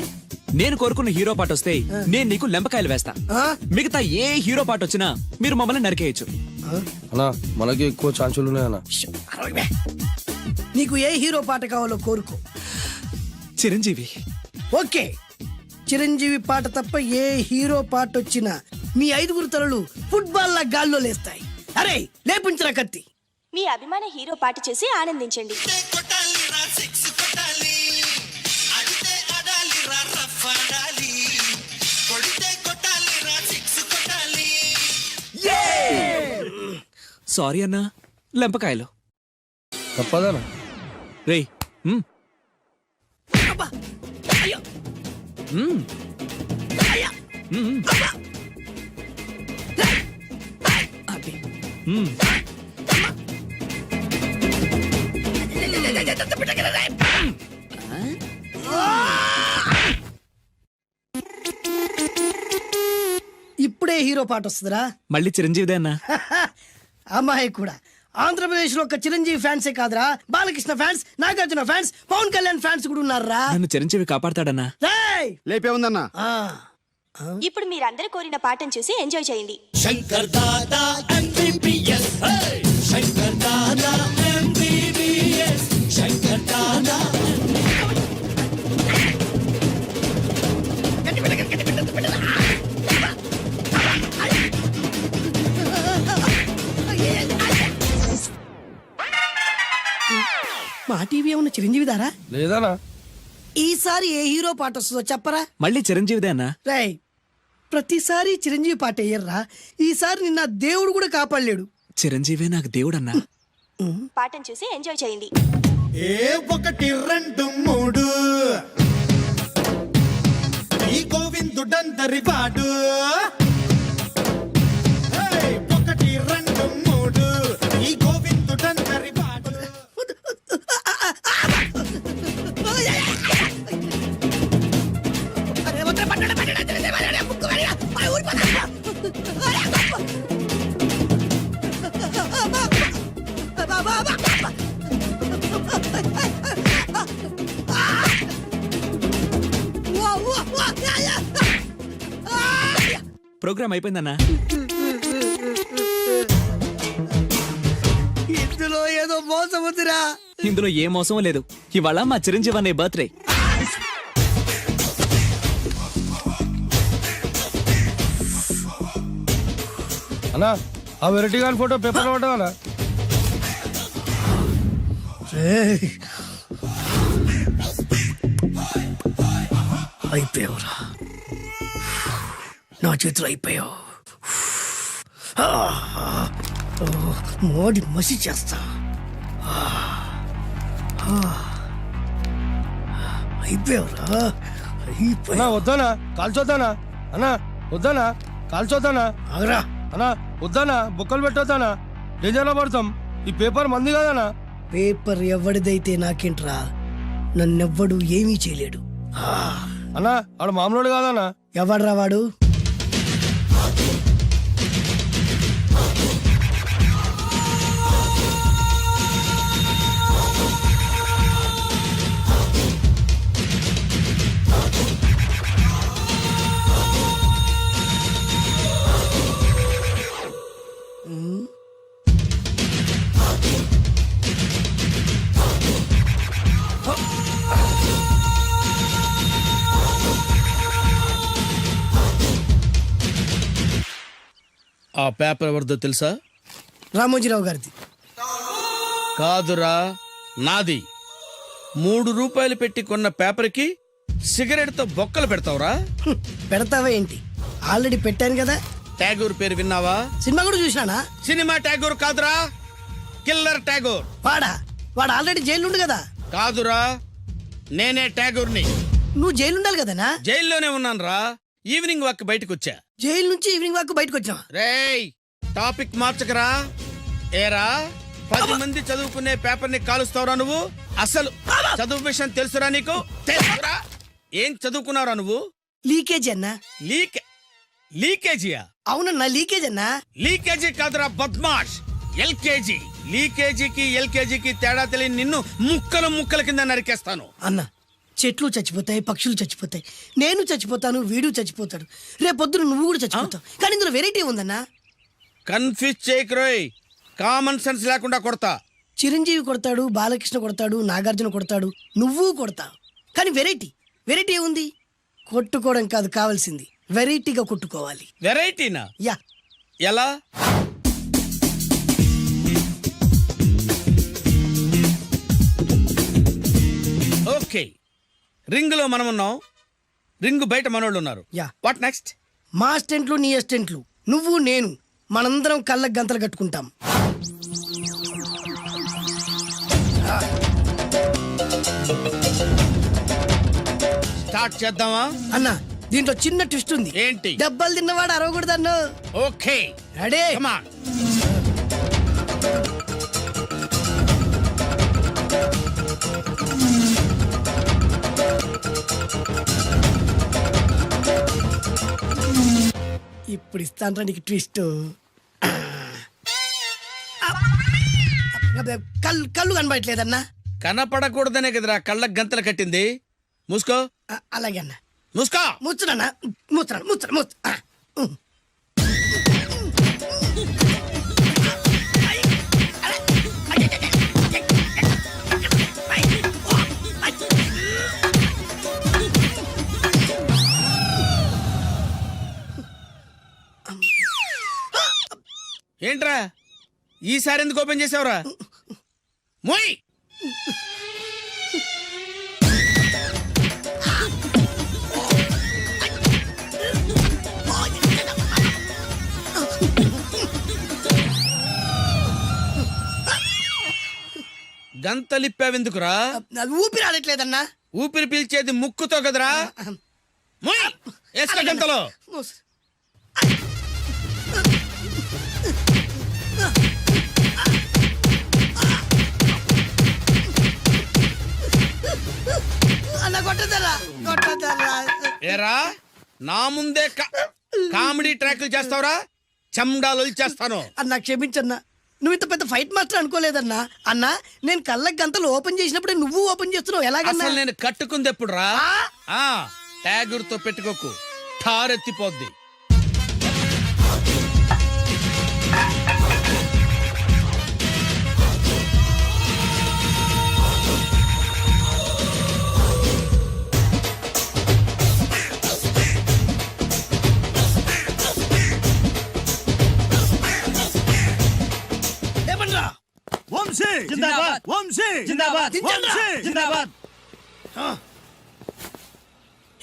నేను కోరుకున్న హీరో పాట వస్తే నేను నీకు లెంపకాయలు వేస్తా. మిగతా ఏ హీరో పాట వచ్చినా మీరు మమ్మల్ని నరికేయచ్చు. అన్నా మనకి ఎక్కువ ఛాన్సులు ఉన్నాయన్నా. నీకు ఏ హీరో పాట కావాలో కోరుకో. చిరంజీవి. ఓకే, చిరంజీవి పాట తప్ప ఏ హీరో పాట వచ్చినా మీ 5 తలలు ఫుట్బాల్ లా గాల్లో లేస్తాయి. అరే లేపించరా కత్తి. మీ అభిమాన హీరో పాట చేసి ఆనందించండి. సారీ అన్నా, లెంపకాయలు తప్పదనా? రేయ్ ఇప్పుడే హీరో పాట వస్తుందిరా. మళ్ళీ చిరంజీవిదే అన్నా. అమ్మాయి కూడా ఆంధ్రప్రదేశ్ లో ఒక చిరంజీవి ఫ్యాన్సే కాదురా, Balakrishna fans, Nagarjuna fans, Pavan Kalyan fans కూడా ఉన్నారా. నన్ను చిరంజీవి కాపాడతాడన్నా. లేపే ఉందన్నా. ఇప్పుడు మీరందరూ కోరిన పాటను చూసి ఎంజాయ్ చేయండి. Shankar Dada MBBS, Shankar Dada MBBS, Shankar Dada. మా టీవీ ఏమన్నా చిరంజీవి దారా? లేదనా. ఈసారి ఏ హీరో పాట వస్తుందో చెప్పరా. మళ్ళీ చిరంజీవిదే అన్నా. రాయ్ ప్రతిసారి చిరంజీవి పాట వేయర్రా. ఈసారి నిన్న దేవుడు కూడా కాపాడలేడు. చిరంజీవే నాకు దేవుడన్నా. పాటను చూసి ఎంజాయ్ చేయండి. 1 2 3 ఈ గోవిందుడందరి వాడు. 1 2 3 ఈ గోవిందుడందరి వాడు. ప్రోగ్రామ్ అయిపోయిందన్నా. ఇందులో ఏదో మోసం ఉందిరా. ఇందులో ఏ మోసం లేదు. ఇవాళ మా చిరంజీవి అనే బర్త్డే. అన్నా ఆ వెరైటీ గాని ఫోటో పేపర్ పడ్డా. అయిపోయావురా, నా చేతులు అయిపోయావు. మోడి మసి చేస్తా. అయిపోయావురా, అన్నా వద్దానా కాల్చొద్దానా? అన్నా వద్దానా కాల్చొద్దానా? ఆగరా అన్నా వద్దానా బొక్కలు పెట్టొద్దానా? డేంజర్లో పడతాం. ఈ పేపర్ మంది కదనా? పేపర్ ఎవడిదైతే నాకేంట్రా, నన్నెవ్వడు ఏమీ చేయలేడు. అన్నా ఆడు మామూలు కాదనా? ఎవడ్రా వాడు? ఆ పేపర్ ఎవరిదో తెలుసా? రామోజీరావు గారిది. కాదురా, నాది. 3 రూపాయలు పెట్టి కొన్న పేపర్కి సిగరెట్ తో బొక్కలు పెడతావురా? పెడతావా ఏంటి? ఆల్రెడీ పెట్టాను కదా. ట్యాగూర్ పేరు విన్నావా? సినిమా కూడా చూసినానా? సినిమా ట్యాగూర్ కాదురా, కిల్లర్ ట్యాగూర్. వాడు ఆల్రెడీ జైలు ఉండు కదా. కాదురా, నేనే ట్యాగూర్ని. నువ్వు జైలు ఉండాలి కదనా? జైల్లోనే ఉన్నాను రా. ఈవినింగ్ వాక్ బయటకు వచ్చా. జైలు నుంచి ఈవినింగ్ వాక్ బయటకు వచ్చావా? రేయ్, టాపిక్ మార్చకరా. ఏరా, 10 మంది చదువుకునే పేపర్ ని కాలుస్తావురా నువ్వు? అసలు చదువు విషయం తెలుసురా నీకు? తెలుసురా? ఏం చదువుకున్నావురా నువ్వు? లీకేజీ అన్నా. లీకేజీయా? అవునన్నా, లీకేజ్ అన్నా. లీకేజీ కాదురా బద్మాష్, ఎల్కేజీ. లీకేజీకి ఎల్కేజీకి తేడా తెలియని నిన్ను ముక్కల కింద నరికేస్తాను. అన్నా, చెట్లు చచ్చిపోతాయి, పక్షులు చచ్చిపోతాయి, నేను చచ్చిపోతాను, వీడు చచ్చిపోతాడు, రేపొద్దున నువ్వు కూడా చచ్చిపోతావు. కానీ ఇందులో వెరైటీ ఉందన్నా. కన్ఫ్యూజ్ చేయకురోయ్, కామన్ సెన్స్ లేకుండా కొడతా. చిరంజీవి కొడతాడు, బాలకృష్ణ కొడతాడు, నాగార్జున కొడతాడు, నువ్వు కొడతావు. కానీ వెరైటీ ఉంది. కొట్టుకోవడం కాదు కావాల్సింది, వెరైటీగా కొట్టుకోవాలి. వెరైటీనా? యా. ఎలా? ఓకే, రింగ్ లో మనం ఉన్నాం, రింగ్ బయట మనోళ్ళు ఉన్నారు. యా. What next? మా అసిస్టెంట్లు, నీ అసిస్టెంట్లు, నువ్వు నేను, మనందరం కళ్ళకు గంతలు కట్టుకుంటాం. స్టార్ట్ చేద్దామా? అన్నా, దీంట్లో చిన్న ట్విస్ట్ ఉంది. ఏంటి? దెబ్బలు తిన్నవాడు అరవకూడదన్ను. Okay, ready? Come on. ఇప్పుడు ఇస్తాను నీకు ట్విస్ట్. కళ్ళు కనబడట్లేదన్నా. కనపడకూడదనే కదరా కళ్ళకు గంతలు కట్టింది. మూసుకో. అలాగే అన్న. మూసుకో. ముచ్చునన్నా, ముచ్చు. ఏంట్రా ఈసారి ఎందుకు ఓపెన్ చేసావురా? మోయ్. గంతలిప్పావెందుకురా? ఊపిరి ఆడట్లేదన్నా. ఊపిరి పీల్చేది ముక్కుతో కదరా. మోయ్, వేసుకో గంతలో. ఏరా, నా ముందే కామెడీ ట్రాక్లు చేస్తావురా? చెమ్డాలు చేస్తాను. అన్నా క్షమించన్నా, నువ్వు ఇంత పెద్ద ఫైట్ మాస్టర్ అనుకోలేదన్నా. అన్నా, నేను కళ్ళకి గంతలు ఓపెన్ చేసినప్పుడే నువ్వు ఓపెన్ చేస్తున్నావు. ఎలాగన్నా? అసలు నేను కట్టుకుంది ఎప్పుడు రా? ట్యాగూర్తో పెట్టుకోకు, ఠారెత్తిపోద్ది.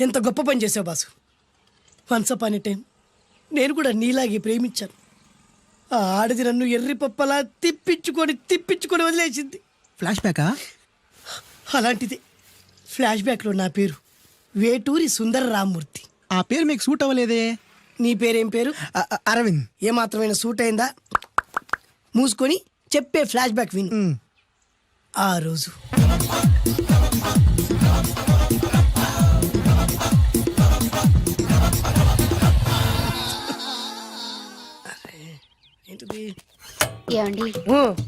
ఎంత గొప్ప పని చేసావు boss. Once upon a time నేను కూడా నీలాగే ప్రేమించాను. ఆ ఆడది నన్ను ఎర్రి పప్పలా తిప్పించుకొని వదిలేసింది. ఫ్లాష్ బ్యాకా? అలాంటిది ఫ్లాష్ బ్యాక్లో నా పేరు వేటూరి సుందర రామ్మూర్తి. ఆ పేరు మీకు సూట్ అవ్వలేదే. నీ పేరేం పేరు? అరవింద్. ఏమాత్రమైన సూట్ అయిందా? మూసుకొని చెప్పే ఫ్లాష్ బ్యాక్ విను. ఆ రోజు ఏంటిది? ఏమండి,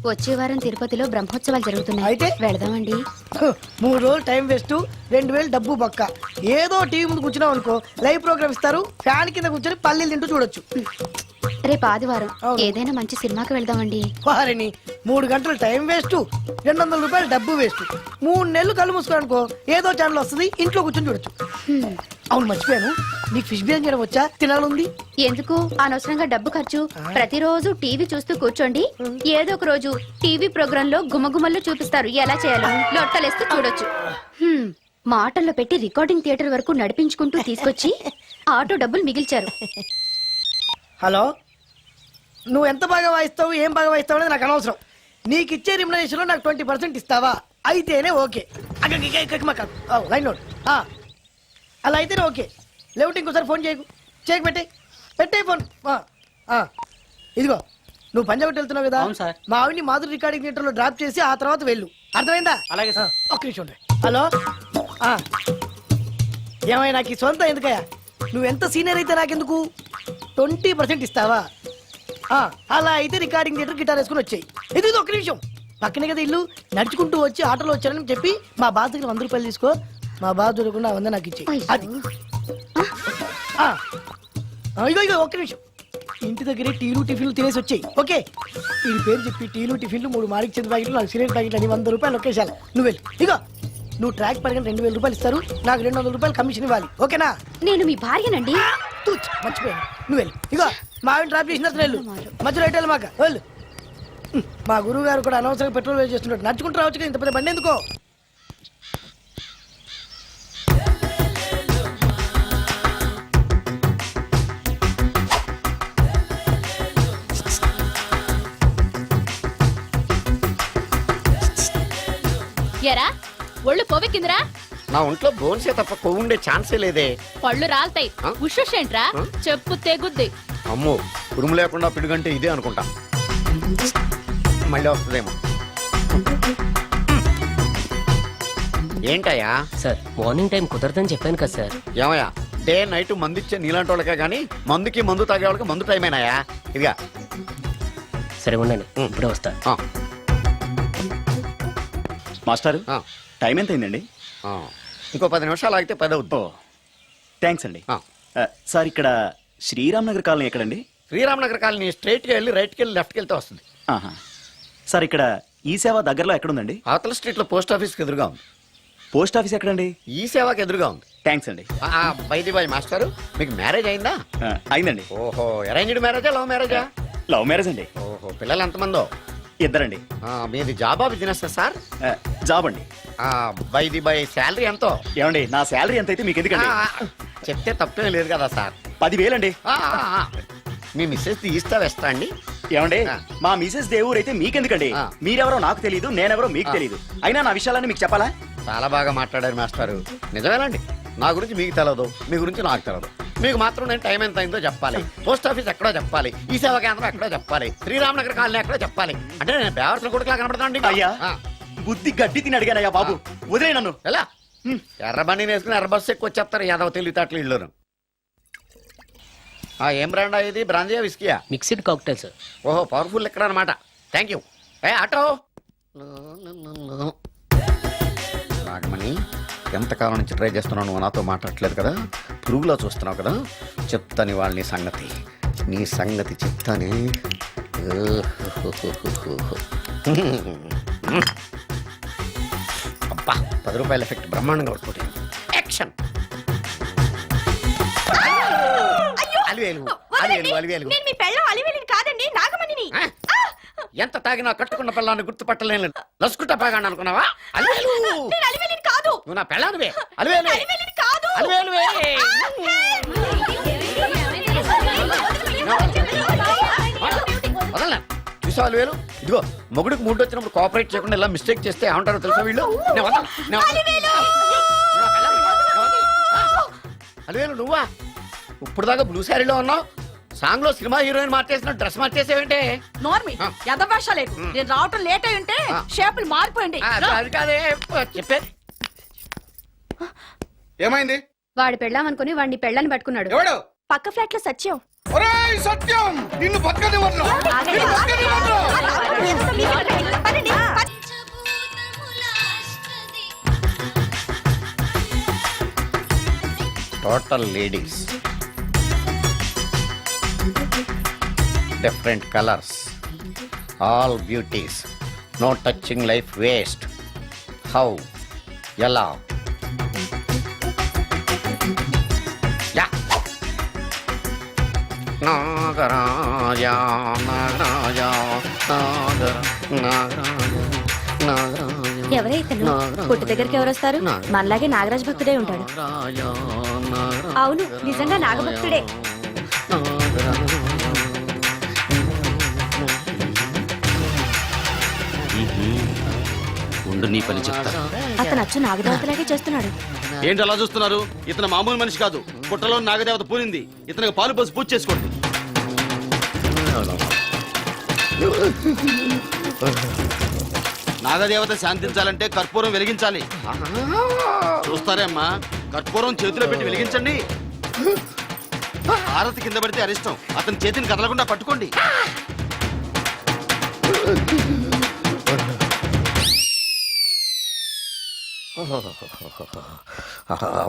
వచ్చే వారం తిరుపతిలో బ్రహ్మోత్సవాలు జరుగుతున్నాయి. అయితే వెళదామండి. 3 రోజులు టైం వేస్ట్, 2000 డబ్బు బొక్క. ఏదో టీవీ ముందు కూర్చున్నావు అనుకో, లైవ్ ప్రోగ్రామ్ ఇస్తారు, ఫ్యాన్ కింద కూర్చొని పల్లీలు తింటూ చూడొచ్చు. రేపు ఆదివారం ఏదైనా మంచి సినిమాకి వెళ్దామండి. వారిని 3 గంటలు టైం వేస్ట్, 200 రూపాయలు డబ్బు వేస్ట్. 3 నెలలు కళ్ళు మూసుకో అనుకో, ఏదో ఛానల్ వస్తుంది, ఇంట్లో కూర్చొని చూడొచ్చు. అవును మర్చిపోయాను, నీకు ఫిష్ బిర్యానీ చేయడం వచ్చా? తినాలంది. ఎందుకు అనవసరంగా డబ్బు ఖర్చు? ప్రతిరోజు టీవీ చూస్తూ కూర్చోండి, ఏదో ఒక రోజు టీవీ ప్రోగ్రామ్ లో గుమగుమల్లో చూపిస్తారు ఎలా చేయాలో. లొట్టలేస్తూ చూడొచ్చు. మాటల్లో పెట్టి రికార్డింగ్ థియేటర్ వరకు నడిపించుకుంటూ తీసుకొచ్చి ఆటో డబ్బులు మిగిల్చారు. హలో, నువ్వు ఎంత బాగా వాయిస్తావు, ఏం బాగా వాయిస్తావు అనేది నాకు అనవసరం. నీకు ఇచ్చే రిమ్యునరేషన్ లో నాకు 20% ఇస్తావా? అయితేనే ఓకే. Line note. అలా అయితేనే ఓకే. లేవుంటే ఇంకోసారి ఫోన్ చేయకు. పెట్టే ఫోన్. ఇదిగో, నువ్వు పంజాబ్ వెళ్తున్నావు కదా, మా ఆవిడ్ని మాధురి రికార్డింగ్ థియేటర్ లో డ్రాప్ చేసి ఆ తర్వాత వెళ్ళు. అర్థమైందా? అలాగే సార్. ఒక్క నిమిషం ఉండే. హలో, ఏమైనా నాకు ఈ సొంత ఎందుకయ్యా? నువ్వెంత సీనియర్ అయితే నాకెందుకు? 20% ఇస్తావా? అలా అయితే రికార్డింగ్ థియేటర్ గిటార్ వేసుకుని వచ్చాయి. ఇది ఒక్క నిమిషం, పక్కనే కదా ఇల్లు. నడుచుకుంటూ వచ్చి ఆటోలో వచ్చానని చెప్పి మా బాధ దగ్గర 100 రూపాయలు తీసుకో. మా బాధ దొరకకుండా 100 నాకు ఇచ్చేయి. అది ఇగో ఒక్క నిమిషం. ఇంటి దగ్గరే టీలు టిఫిన్లు తినేసి వచ్చాయి. ఓకే, ఈ పేరు చెప్పి టీలు టిఫిన్లు 3 మారికి చెంది ప్యాకెట్లు, 4 సిగరెట్ ప్యాకెట్లు అని 100 రూపాయలు ఒకేసారి. నువ్వు వెళ్ళి ఇగో, నువ్వు ట్రాక్ పడిన 2000 రూపాయలు ఇస్తారు, నాకు 200 రూపాయలు కమిషన్ ఇవ్వాలి. ఓకేనా? నేను మీ భార్యనండి. మర్చిపోయాను. నువ్వు వెళ్ళి ఇగో, మా ఆవిడ డ్రాప్ చేసిన వెళ్ళు. మధ్యలో ఎట్టాలి మాక వెళ్ళు. మా గురువు గారు కూడా అనవసరంగా పెట్రోల్ వేస్ట్ చేస్తున్నాడు. నడుచుకుంటూ రావచ్చు కదా, ఇంత పెద్ద బండి ఎందుకో. ఎరా ఒళ్ళు కొవ్వెక్కిందిరా? నా ఒంట్లో బోన్సే తప్ప కొవ్వు ఉండే ఛాన్సే లేదే. పళ్ళు రాల్తాయి. ఉషేంట్రా? చెప్పు తెగుద్ది. అమ్మో, ఉరుము లేకుండా పిడుగంటే ఇదే అనుకుంటా. మళ్ళీ వస్తుందేమో. ఏంటయ్యా? సార్ మార్నింగ్ టైం కుదరదని చెప్పాను కదా సార్. ఏమయ్యా, డే నైట్ మందు ఇచ్చే నీలాంటి వాళ్ళకే కానీ మందుకి మందు తాగే వాళ్ళకి మందు టైం అయినాయా? ఇదిగా సరే ఉండండి, ఇప్పుడే వస్తా. మాస్టారు, టైం ఎంత అయిందండి? ఇంకో 10 నిమిషాలు ఆగితే 10 అవుతుంది. థ్యాంక్స్ అండి. సార్, ఇక్కడ శ్రీరామ్ నగర్ కాలనీ ఎక్కడండి? శ్రీరామ్ నగర్ కాలనీ స్ట్రైట్కి వెళ్ళి రైట్కి వెళ్ళి లెఫ్ట్కి వెళ్తే వస్తుంది. సార్, ఇక్కడ ఈ సేవ దగ్గరలో ఎక్కడుందండి? అవతల స్ట్రీట్లో పోస్ట్ ఆఫీస్కి ఎదురుగా ఉంది. పోస్ట్ ఆఫీస్ ఎక్కడండి? ఈ సేవకి ఎదురుగా ఉంది. థ్యాంక్స్ అండి. బాయ్ మాస్టారు, మీకు మ్యారేజ్ అయిందా? అయిందండి. ఓహో, అరేంజ్డ్ మ్యారేజా లవ్ మ్యారేజా? లవ్ మ్యారేజ్ అండి. ఓహో, పిల్లలు ఎంతమందో? 2 అండి. మీది జాబా బిజినెస్ సార్? జాబ్ అండి. బై శాలరీ ఎంతో? ఏమండి, నా శాలరీ ఎంత అయితే మీకు ఎందుకండి? చెప్తే తప్పేం లేదు కదా సార్. 10,000 అండి. మీ మిస్సెస్ ఈస్తా వెస్తా అండి? ఏమండి, మా మిసెస్ దేవుడు అయితే మీకెందుకండి? మీరెవరో నాకు తెలియదు, నేనెవరో మీకు తెలియదు. అయినా నా విషయాలన్నీ మీకు చెప్పాలా? చాలా బాగా మాట్లాడారు మాస్టారు. నిజమేనండి, నా గురించి మీకు తెలదు, మీ గురించి నాకు తెలదు. మీకు మాత్రం నేను టైం ఎంత అయిందో చెప్పాలి, పోస్ట్ ఆఫీస్ ఎక్కడో చెప్పాలి, ఈ సేవా కేంద్రం ఎక్కడో చెప్పాలి, శ్రీరామ్ నగర్ కాలనీ ఎక్కడో చెప్పాలి. అంటే నేను బేవర్సల కొడుకులా కనబడతానండి? అయ్యా, బుద్ధి గడ్డి తిని అడిగానయ్యా బాబు, వదిలే నన్ను. ఎలా ఎర్ర బండి వేసుకుని ఎర్ర బస్సు ఎక్కువ వచ్చేస్తారు యాదవ తెలివితేటలు ఇల్లును. ఏం బ్రాండా ఇది? బ్రాంజియా విస్కియా? Mixed cocktail sir. ఓహో, పవర్ఫుల్ ఎక్కడ అనమాట. Thank you. ఆటో నాగమణి, ఎంతకాలం నుంచి ట్రై చేస్తున్నావు, నువ్వు నాతో మాట్లాడట్లేదు కదా, పురుగులో చూస్తున్నావు కదా, చెప్తాను వాళ్ళ నీ సంగతి చెప్తానే. అబ్బా, 10 రూపాయల ఎఫెక్ట్ బ్రహ్మాండంగా పడుతుంది. యాక్షన్. ఎంత తాగినా కట్టుకున్న పిల్లాన్ని గుర్తుపట్టలేను. లసుకుంటా బాగా అనుకున్నావా? నువ్వు నా పెళ్ళానివే. వదలనా? చూసా అలివేలు, ఇదిగో మొగుడికి మూడు వచ్చినప్పుడు కోఆపరేట్ చేయకుండా ఇలా మిస్టేక్ చేస్తే ఏమంటారో తెలుసా వీళ్ళు? అలివేలు నువ్వా? ఇప్పుడు దాకా బ్లూ శారీలో ఉన్నావు, సాంగ్ లో సినిమా హీరోయిన్ మార్చేసిన డ్రెస్ మార్చేసేవంటే? నార్మల్ యదభాష లేదు. నేను రావటం లేట్ అయి ఉంటే షేపులు మారిపోయింది. అది కాదే చెప్పేది. ఏమైంది? వాడు పెళ్ళామనుకుని వాడిని పెళ్ళని పట్టుకున్నాడు. ఎవడు? పక్క ఫ్లాట్ లో సత్యం. సత్యం, నిన్ను పక్కనే total ladies, different colors, all beauties, no touching life waste. How? Yalla. Nagaraja Nagaraja Nagaraja Nagaraja ఎవరైతను పుట్టు దగ్గరికి ఎవరు వస్తారు? మనలాగే నాగరాజ భక్తుడే ఉంటాడు. అవును, నిజంగా నాగభక్తుడే. ఉండు నీ పని చెప్తా. అతను అచ్చు నాగదేవతలాగే చేస్తున్నాడు. ఏంటి అలా చూస్తున్నారు? ఇతను మామూలు మనిషి కాదు. పుట్టలో నాగదేవత పూనింది. ఇతనికి పాలు పోసి పూజ చేసుకోండి. నాగదేవత శాంతించాలంటే కర్పూరం వెలిగించాలి. చూస్తారే అమ్మా, కర్పూరం చేతిలో పెట్టి వెలిగించండి. హారతి కింద పడితే అరిష్టం. అతని చేతిని కదలకుండా పట్టుకోండి.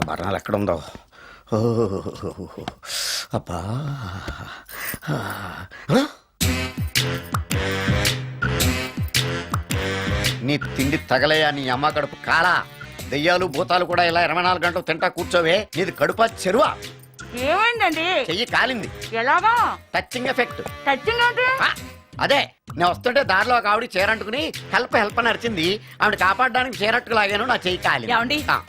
బరణాలు ఎక్కడుందో అబ్బా. నీ తిండి తగలయా నీ అమ్మ కడుపు కాలా. దెయ్యాలు భూతాలు కూడా ఇలా 24 గంటలు తింటా కూర్చోవే. నీది కడుపా చెరువా? ఏమైందండి? చెయ్యి కాలింది. ఎలాగా? Touching effect. టచింగ్ అంటే? అదే, నేను వస్తుంటే దారిలో ఒక ఆవిడ చీరంటుకుని హెల్ప్ హెల్ప్ అని అరిచింది. ఆవిడ కాపాడడానికి చీరట్టుకు లాగాను, నా చెయ్యి కాలి.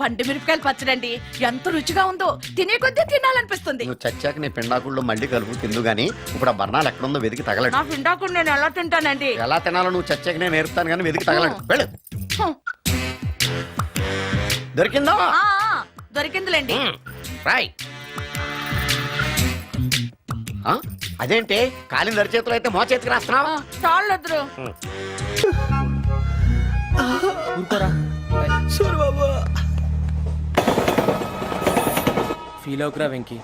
పండు మిరపకాయలు పచ్చడండి, ఎంత రుచిగా ఉందో. తినే కొద్దీ తినాలనిపిస్తుంది. నువ్వు చచ్చాక నీ పిండాకుళ్ళు మళ్ళీ కలుపు తిందు గానీ ఇప్పుడు ఆ బర్ణాలు ఎక్కడుందో వెతికి తగలడు. నా పిండాకుడు నేను ఎలా తింటానండి? ఎలా తినాలో నువ్వు చచ్చాక నేను నేర్పుతాను కానీ వెతికి తగలడు. వెళ్ళు. దొరికిందా? దొరికిందిలేండి. రాయ్. అదేంటి కాలిన దరిచేతులు అయితే మో చేతికి రాస్తున్నావా? చాలొద్దు. ఫీల్ అవుకురా వెంకీ,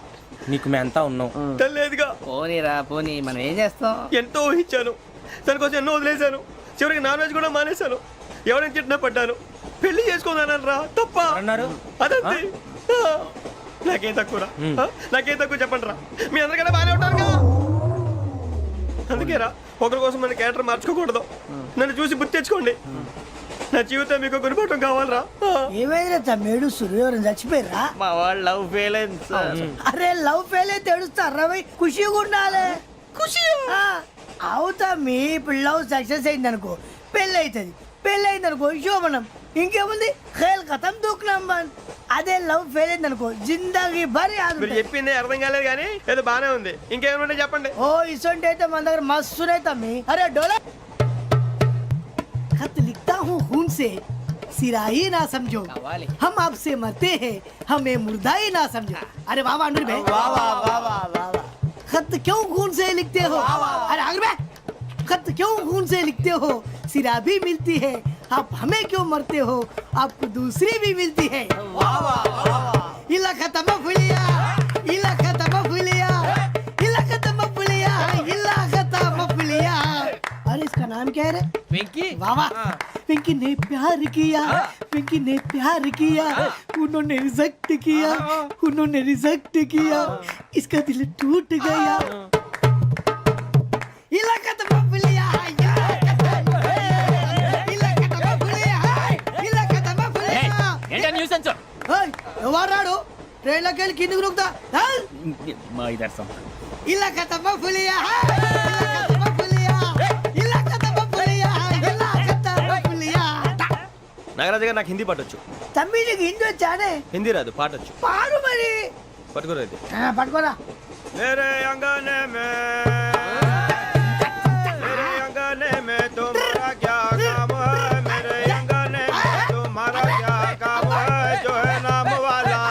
నీకు మేంతా ఉన్నావు. తెలియదుగా. పోనీరా పోనీ, మనం ఏం చేస్తాం? ఎంతో ఊహించాను, దానికోసం ఎన్నో వదిలేశాను. చివరికి నాన్ వెజ్ కూడా మానేశాను. ఎవరైనా తిట్టినా పడ్డాను. పెళ్లి చేసుకున్నానని రా తప్ప అన్నారు. అదంతే. నాకేం తక్కువరా? నాకేం తక్కువ చెప్పండి రా. మీ అందరికన్నా బాగానే ఉంటారు కదా. అందుకేరా ఒకరి కోసం మన క్యారెక్టర్ మార్చుకోకూడదు. నన్ను చూసి గుర్తు తెచ్చుకోండి. నా జీవితం మీకు గురిపటం కావాలరా. ఏమైనా తమ్మేడు సూర్యవరం చచ్చిపోయిరా? మా వాళ్ళు లవ్ ఫెయిల్ అయింది సార్. అరే లవ్ ఫెయిల్ అయితే ఏడుస్తారా? ఖుషిగా ఉండాలి. ఖుషి అవుతా. మీ ఇప్పుడు లవ్ సక్సెస్ అయింది అనుకో, పెళ్ళి అవుతుంది. పెళ్ళి అయింది అనుకో శోభనం. ఇంకేముంది, ఖేల్ ఖతం దూకునాం బాన్. అదే లవ్ ఫెయిల్ అయింది అనుకో జిందాగీ భారీ. మీరు చెప్పింది అర్థం కాలేదు కానీ ఏదో బానే ఉంది. ఇంకేమంటే చెప్పండి. ఓ ఇసొంటి అయితే మన దగ్గర మస్తునే తమ్మి. అరే డోలా खत लिखता हूँ खून से, सिरा ही ना समझो, हम आपसे मरते हैं, हमें मुर्दा ही ना समझो. अरे वाह वाह अनुर भाई, वाह वाह वाह वाह वाह. खत क्यों खून से लिखते हो? अरे अनुर भाई, खत क्यों खून से लिखते हो? सिरा भी मिलती है, आप हमें क्यों मरते हो? आपको दूसरी भी मिलती है. वाह वाह वाह. इला खत्म फुलिया, इला खत्म फुलिया, इला खत्म फुलिया, इला खत्म फुलिया. अरे इसका नाम क्या है रे? पिंकी. वाह वाह. पिंकी ने प्यार किया, पिंकी ने प्यार किया, उन्होंने रिजेक्ट किया, उन्होंने रिजेक्ट किया, इसका दिल टूट गया. इलाका तो बबलिया है, इलाका तो बबलिया है, इलाका तो बबलिया. ఏంటా న్యూసెన్స్? ओए ఎవరాడు ట్రైన్ లోకి వెళ్ళి కిందకి రుకుతా? మా ఇదర్సం. इलाका तो बबलिया है, इलाका तो बबलिया, इलाका तो बबलिया, इलाका तो बबलिया. నాగరాజు గారు నాకు హిందీ పాటొచ్చు. తమ్మి నీకు హిందీ వచ్చానే? హిందీ రాదు, పాటొచ్చు. పాడు మరి. పట్టుకోలేదు. పట్టుకోరా. मेरे अंगने में तुम्हारा क्या काम है? मेरे अंगने में तुम्हारा क्या काम है? जो है नाम वाला,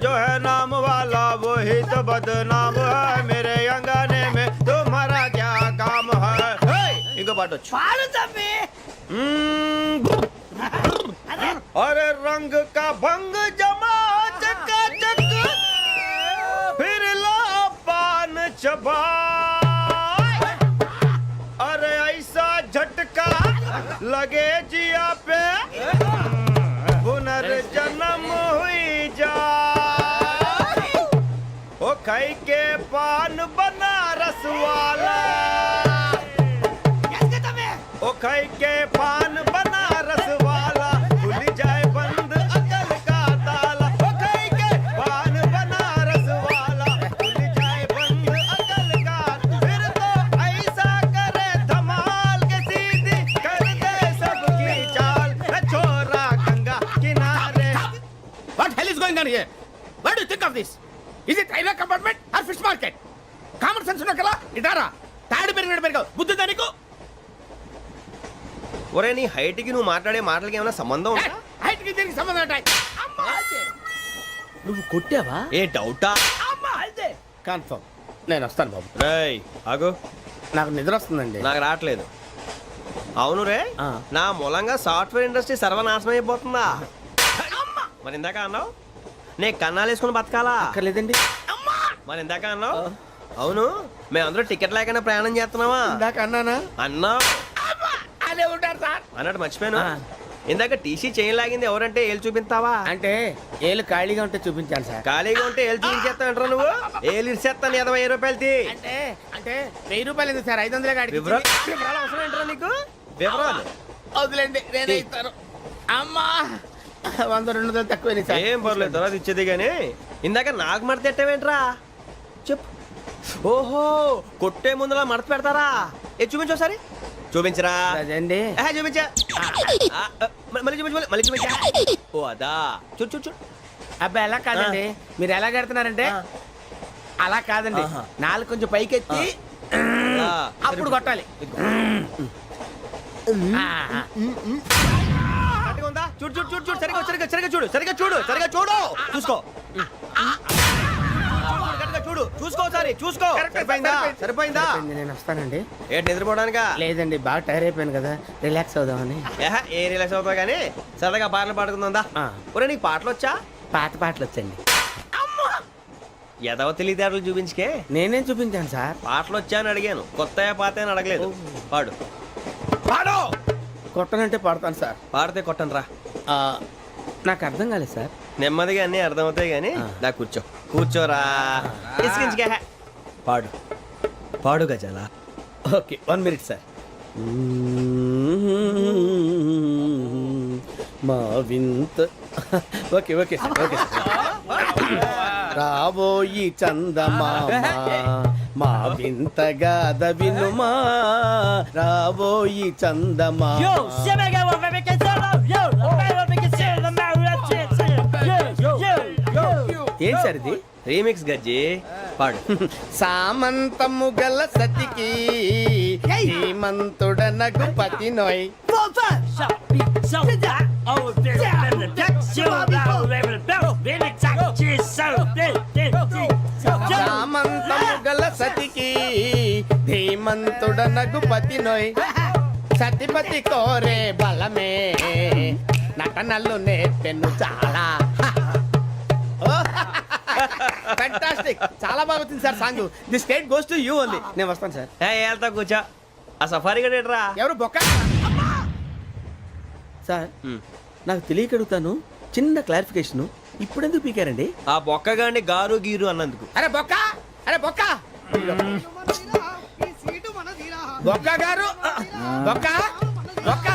जो है नाम वाला वही तो बदनाम है. मेरे अंगने में तुम्हारा क्या काम है? इनको पाटो पाड़ो तम्मी. अरे रंग का भंग जमा चकाचक, फिर ला पान चबा. अरे ऐसा झटका लगे जिया पे, पुनर्जन्म हुई जा. ओ खाई के पान बनारस वाला, ओ खाई के पान बनारस वाला, खुल जाए बंद अकल का ताला. ओ खाई के पान बनारस वाला, खुल जाए बंद अकल ఆఫ్ దిస్? ఇది railway compartment or fish market? Common sense ఉన్నా కదా ఇటారా తాడు పెరిగావు బుద్ధి దానికి. ఒరే నీ హైట్ కి నువ్వు మాట్లాడే మాటలకి ఏమైనా సంబంధం ఉందా? హైట్ కి దీనికి సంబంధం ఉంటాయి. నువ్వు కొట్టావా? ఏ డౌటా? కన్ఫర్మ్ నేను వస్తాను బాబు. రేయ్ ఆగు, నాకు నిద్ర వస్తుందండి. నాకు రావట్లేదు. అవును రే, నా మూలంగా సాఫ్ట్వేర్ ఇండస్ట్రీ సర్వనాశనం అయిపోతుందా? మరి ఇందాక అన్నావు నే కన్నాలు వేసుకుని బతకాలా? లేదండి. మరి ఇందాక అన్నావు అవును మేమందరూ టికెట్ లేకుండా ప్రయాణం చేస్తున్నావా? ఇందాక అన్నానా? అన్నావు. అదే ఉంటారు సార్. అన్నట్టు మర్చిపోయాను, ఇందాక టీసీ చేయి లాగింది ఎవరంటే ఏళ్ళు చూపిస్తావా? అంటే ఏళ్ళు ఖాళీగా ఉంటే చూపించాను సార్. ఖాళీగా ఉంటే ఏళ్ళు చూపించేస్తానంటారా నువ్వు? ఏళ్ళు ఇచ్చేస్తాను 20 రూపాయలది. అంటే అంటే 1000 రూపాయలు ఎందుకు సార్? 500 గాడికి వివరాలు అవసరం ఏంటరా నీకు? వివరాలు వదిలేండి, నేనే ఇస్తాను. అమ్మా 100-200 తక్కువ సార్. ఏం పర్లేదు, తర్వాత ఇచ్చేది కానీ ఇందాక నాకు మడత పెట్టావేంట్రా? చెప్పు. ఓహో, కొట్టే ముందులా మడత పెడతారా? ఏ చూపించు ఒకసారి. చూపించరా? అదండి. చూపించా. మళ్ళీ చూపించు, మళ్ళీ చూపించా. ఓ అదా, చూడు చూడు చూడు. అబ్బాయి ఎలా కాదండి, మీరు ఎలా కడుతున్నారంటే అలా కాదండి. నాలుగు కొంచెం పైకెత్తి అప్పుడు కొట్టాలి. ఉందా? చూడు చూడు చూడు చూడు, సరిగా సరిగా సరిగా చూడు, సరిగా చూడు, సరిగా చూడు, చూసుకో. చూడు చూసుకో, సరే చూసుకో. సరిపోయిందా? సరిపోయిందా? నేను వస్తానండి. ఏంటి నిద్రపోవడానికా? లేదండి, బాగా టైర్ అయిపోయాను కదా, రిలాక్స్ అవుదామని. ఏ రిలాక్స్ అవుతావు కానీ సరదాగా పాటలు పాడుకుందా? ఒరే నీకు పాటలు వచ్చా? పాత పాటలు వచ్చండి. ఎదవ తెలివితేటలు చూపించుకే. నేనేం చూపించాను సార్? పాటలు వచ్చా అని అడిగాను, కొత్త పాత అని అడగలేదు. పాడు పాడు. కొట్టనంటే పడతాను సార్. పాడితే కొట్టను రా. నాకు అర్థం కాలేదు సార్. నెమ్మదిగా అన్నీ అర్థమవుతాయి కానీ నాకు కూర్చో. కూర్చోరా. ఇసుకించుకే. పాడు పాడు గజాల. Okay, 1 minute sir. మా వింత. Okay okay sir, okay sir. రాబోయి చందమామ మా వింతగా వినుమా, రాబోయి చందమామ. ఏం సార్ ఇది? రీమిక్స్ గజ్జి. పాడు. సామంతము గల సతికి హేమంతుడనగు పతి నోయ్. సామంతము గల సతికి ధీమంతుడనగు పతి నోయ్. సతిపతి కోరే బలమే నటనలు నేర్పెను చాలా. ఫ్యాంటాస్టిక్, చాలా బాగా వచ్చింది sir song. The state goes to you only. నేను వస్తాను సార్. వెళ్తా కూర్చో. ఆ సఫారీ గడేట్రా? ఎవరు బొక్క సార్? నాకు తెలియక అడుగుతాను, చిన్న క్లారిఫికేషన్. ఇప్పుడు ఎందుకు పీకారండి? ఆ బొక్క గాని గారు గీరు అన్నందుకు. అరే బొక్క, అరే బొక్క, బొక్క గారు, బొక్క బొక్క.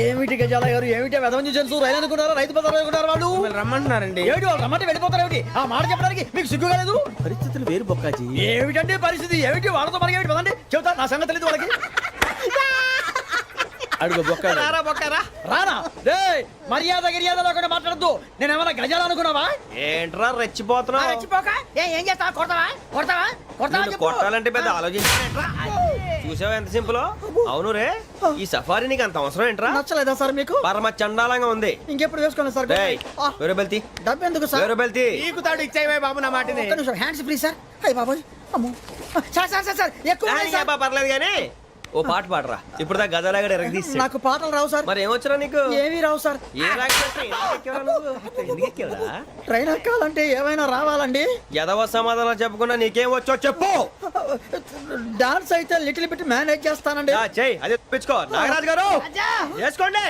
ఏమిటి గజాల గారు, ఏమిటి వెదవని చూసాను రైలు అనుకున్నారా? రైతు బజార్ అనుకున్నారు వాళ్ళు. రమ్మంటున్నారండి. ఏమిటి వాళ్ళు రమ్మంటే వెళ్ళిపోతారు? ఏమిటి ఆ మాట చెప్పడానికి మీకు సిగ్గు కాలేదు? పరిస్థితులు వేరు బొక్కాజీ. ఏమిటండి పరిస్థితి? ఏమిటి వాళ్ళతో మనకి ఏమిటి? పదండి చెబుతా, నా సంగతి తెలియదు వాళ్ళకి. అడుగు బొక్క. రారా బొక్కరా. రానా? మర్యాద గిర్యాద లేకుండా మాట్లాడద్దు. నేను ఏమైనా గజాలు అనుకున్నావా? ఏంట్రా రెచ్చిపోతున్నావు? ఏం చేస్తా? కొడతావా? కొడతావా? కొడతావా? నిన్ను కొట్టాలంటే పెద్ద ఆలోచించా. చూసావా ఎంత సింపుల్? అవును రే, ఈ సఫారీ నీకు అంత అవసరం ఏంట్రా? నచ్చలేదా సార్ మీకు? పరమ చండాలంగా ఉంది. ఇంకెప్పుడు వేసుకోండి సార్. వేరే బెల్తి. డబ్బు ఎందుకు సార్? వేరే బెల్తి. నీకు తాడు ఇచ్చేవే బాబు నా మాటని. Hands free sir. అయ్యి బాబోయ్, అమ్మో సార్ సార్ సార్ సార్ ఎక్కువ పర్లేదు కానీ ఓ పాట పాడరా. ఇప్పుడు దా గదలాగడ ఎరగ తీసి. నాకు పాటలు రావు సార్. మరి ఏమొచ్చరా నీకు? ఏమీ రావు సార్. ఏ రాకెక్కావా? ట్రైన్ ఎక్కాలంటే ఏమైనా రావాలండి. ఎదవ సమాధానం చెప్పకుండా నీకేం వచ్చో చెప్పు. డాన్స్ అయితే లిటిల్ బిట్ మేనేజ్ చేస్తానండి. చెయ్యి, అదే తెప్పించుకో. నాగరాజు గారు చేసుకోండి.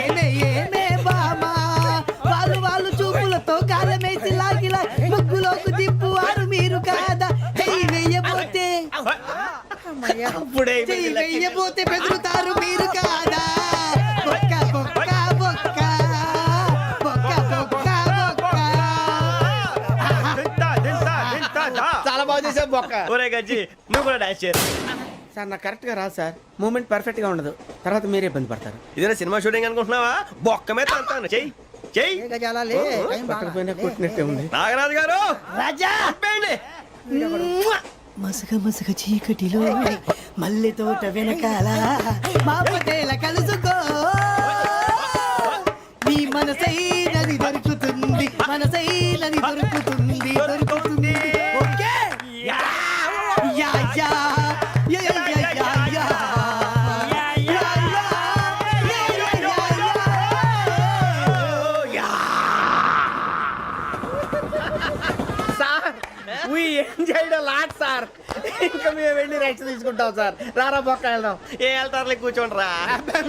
ఏమే ఏమే బామా, వాళ్ళు వాళ్ళు చూపులతో గాలమేసి లాగిలా ముగ్గులోకి తిప్పువారు మీరు కాదా? చెయ్యి వెయ్యబోతే చెయ్యి వెయ్యబోతే బెదురుతారు మీరు కాదా? బొక్క బొక్క బొక్క బొక్క బొక్క బొక్క. చాలా బాగా చేసావు బొక్క. ఒరే గజ్జి, నువ్వు కూడా డాన్స్ చేయరు. సార్ నాకు కరెక్ట్ గా రాదు సార్ మూమెంట్ పర్ఫెక్ట్ గా ఉండదు తర్వాత మీరే ఇబ్బంది పడతారు. ఇదేనా సినిమా షూటింగ్ అనుకుంటున్నావా? బొక్క మీద అంటాను చెయ్యి చెయ్యి. పక్కన పోయినా కొట్టినట్టే ఉంది. నాగరాజు గారు రాజా ఆపేయండి. మసక మసక చీకటిలో మల్లె తోట వెనకాల బాపతేల కలుసుకో నీ మనసైనది దొరుకుతుంది మనసైనది దొరుకుతుంది దొరుకుతుంది. Okay yeah yeah yeah yeah yeah yeah yeah. Sir ఇంకా మేము వెళ్ళి రెస్ట్ తీసుకుంటాం సార్. రారా బొక్క వెళ్దాం. ఏ వెళ్తారులే కూర్చోండి రా.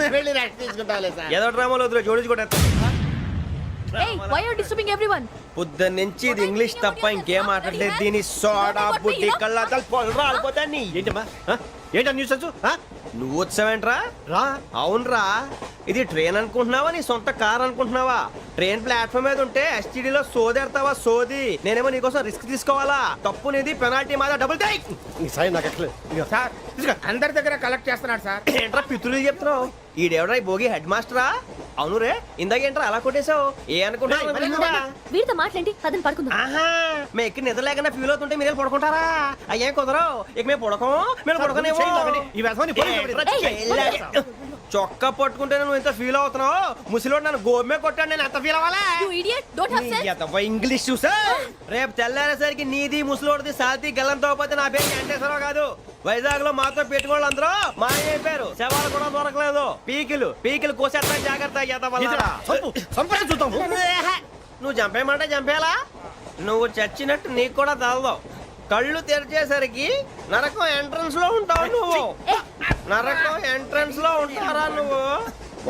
మేము వెళ్ళి రెస్ట్ తీసుకుంటాంలే సార్. ఏదో డ్రామాలో వద్దు జోడించుకుంటా. పొద్దున్న నుంచి ఇది ఇంగ్లీష్ తప్ప ఇంకేం మాట్లాడలేదు. దీని సోడా బుద్ధి కళ్ళ రాలిపోతా నీ ఏంటమ్మా ఏంటా న్యూస్ నువ్వు వచ్చావేంట్రా? రా. అవునరా, ఇది ట్రైన్ అనుకుంటున్నావా నీ సొంత కార్ అనుకుంటున్నావా? ట్రైన్ ప్లాట్ఫామ్ మీద ఉంటే ఎస్టీడీలో సోదేడతావా సోది? నేనేమో నీకోసం రిస్క్ తీసుకోవాలా? తప్పు నీది, పెనాల్టీ మాదా, డబుల్ టై. సార్ అందరి దగ్గర కలెక్ట్ చేస్తున్నాడు సార్. ఏంట్రా పితులు చెప్తున్నావు? ఈడెవడ్రా ఈ భోగి హెడ్ మాస్టరా? అవును రే, ఇందాకేంట్రా అలా కొట్టేశావు? ఏ అనుకుంటున్నా? వీరితో మాట్లాడి అతను పడుకుందాం. ఆహా, మేము ఎక్కడ నిద్ర లేకుండా ఫీల్ అవుతుంటే మీరు పడుకుంటారా? అయ్యేం కుదరవు. ఇక మేము పడకం, మేము పడకనేమో. చొక్కా పట్టుకుంటే నువ్వు ఎంత ఫీల్ అవుతున్నావు? ముసలివాడు నన్ను గోమే కొట్టాడు, నేను ఎంత ఫీల్ అవ్వాలా? ఇంగ్లీష్ చూసా. రేపు తెల్లారేసరికి నీది ముసలివాడిది సాతి గల్లంతో పోతే నా పేరు వెంకటేశ్వరరావు కాదు. వైజాగ్ లో మాతో పెట్టుకోళ్ళు అందరూ మాయైపోయారు. శవాలు కూడా దొరకలేదు. పీకిలు కోసేస్తా జాగ్రత్త. నువ్వు చంపేయమంటే చంపేలా? నువ్వు చచ్చినట్టు నీకు కూడా తగదు. కళ్ళు తెరిచేసరికి నరకం ఎంట్రన్స్ లో ఉంటావు నువ్వు. నరకం ఎంట్రన్స్ లో ఉంటారా నువ్వు?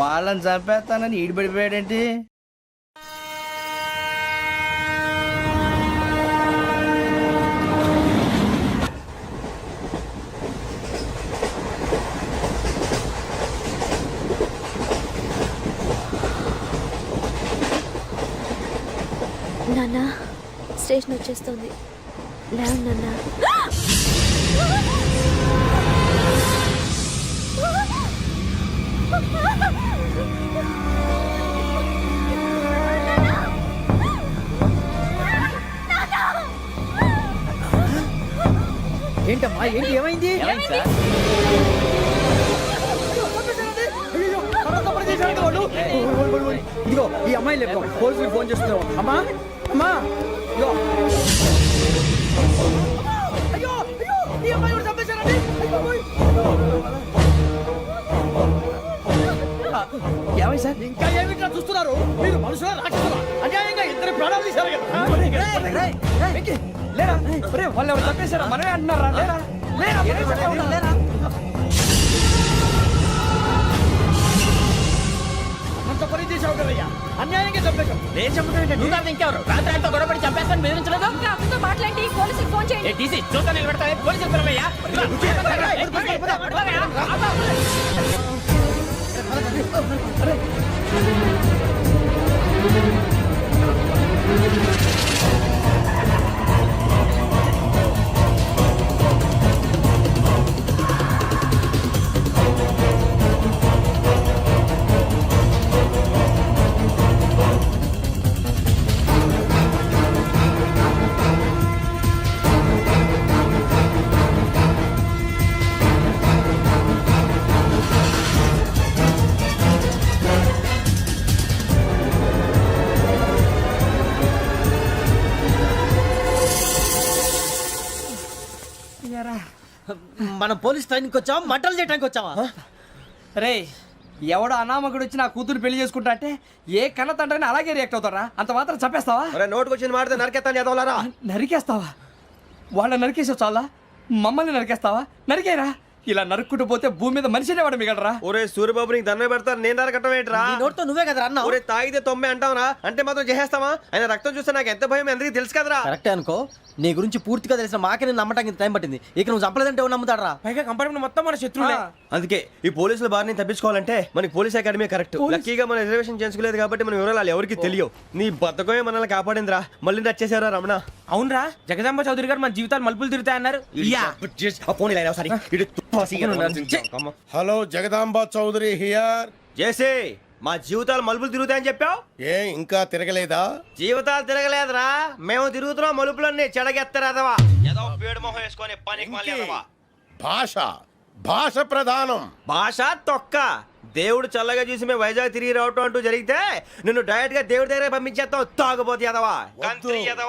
వాళ్ళని చంపేస్తానని ఈడిపడిపోయాడేంటి? నాన్న స్టేషన్ వచ్చేస్తుంది. లేవు నాన్న. ఏంటమ్మా ఏంటి ఏమైంది? ఇదిగో ఈ అమ్మాయి లేదు, పోలీసులు ఫోన్ చేస్తున్నావు. అమ్మా అమ్మా ఇదిగో. అయ్యో అయ్యో ఈ అమ్మాయి కూడా చంపేశారండి. ఏమై సార్ ఇంకా ఏమిట్లా చూస్తున్నారు? మీరు మనుషుల రాక్షసులా? అన్యాయంగా ఇద్దరు ప్రాణాలు తీశారు కదా. లేరా వాళ్ళు ఎవరు చంపేశారా? మనమే అంటున్నారా? లేరా లేరా అంత పని చేసావు కదయ్యా, అన్యాయంగా చంపేశావు. నేను చంపేశాను ఇంకెవరు? రాత్రి గొడవపడి చంపేస్తాను బెదిరించలేదు. మాట్లాడి పోలీసుకి ఫోన్ చేయండి. టీసీ చూస్తా నిలబెడతా. పోలీసులు పిలవయ్యా. మనం పోలీస్ ట్రైనింగ్కి వచ్చావా, మంటలు చేయడానికి వచ్చావా? రే ఎవడో అనామకుడు వచ్చి నా కూతురు పెళ్లి చేసుకుంటా అంటే ఏ కన్న తండ్రిని అలాగే రియాక్ట్ అవుతారా? అంత మాత్రం చంపేస్తావా? నోటుకు వచ్చింది మాడితే నరికేస్తాను చదవాలరా. నరికేస్తావా? వాళ్ళ నరికేసావు చాలా, మమ్మల్ని నరికేస్తావా? నరికేరా. ఇలా నరుక్కుంటూ పోతే భూమి మీద మనిషినే వాడు మిగలరా. ఒరే సూర్యబాబు నీకు దండ పెడతాను, నేను నరకటం ఏంట్రా? నోటితో నువ్వే కదా అన్నా. ఒరే తాగితే తొమ్మే అంటావురా, అంటే మాత్రం చేసేస్తావా? ఆయన రక్తం చూస్తే నాకు ఎంత భయం అందరికీ తెలుసు కదరా. కరెక్టే అనుకో, నీ గురించి పూర్తిగా తెలిసిన మాకే నేను నమ్మటానికి టైం పట్టింది. ఇక నువ్వు చంపలేదంటే ఎవరు నమ్ముతాడరా? పైగా కంపార్ట్మెంట్ మొత్తం మన శత్రువులే. అందుకే ఈ పోలీసుల బారిని తప్పించుకోవాలంటే మనకి పోలీస్ అకాడమీ కరెక్ట్. లక్కీగా మన రిజర్వేషన్ చేసుకోలేదు కాబట్టి మన వివరాలు ఎవరికి తెలియవు. నీ బతకమే మనల్ని కాపాడిందిరా. మళ్ళీ నచ్చేసారా రమణ? అవునరా, జగదాంబ చౌదరి గారు మన జీవితాలు మలుపులు తిరుగుతాయన్నారు. పోనీ హలో జగదాంబ చౌదరి హియర్. జేసే మా జీవితాలు మలుపులు తిరుగుతాయని చెప్పావు. ఏ ఇంకా తిరగలేదా? జీవితాలు తిరగలేదురా, మేము తిరుగుతున్నాం మలుపులన్నీ. చెడగెత్తరాదవా ఏదో పేడు మొహం వేసుకొని పనికి భాష భాష ప్రధానం. భాష తొక్క. దేవుడు చల్లగా చూసి మేము వైజాగ్ తిరిగి రావటం అంటూ జరిగితే నిన్ను డైరెక్ట్ గా దేవుడి దగ్గర పంపించేస్తాం. తాగుబోతు ఎదవా.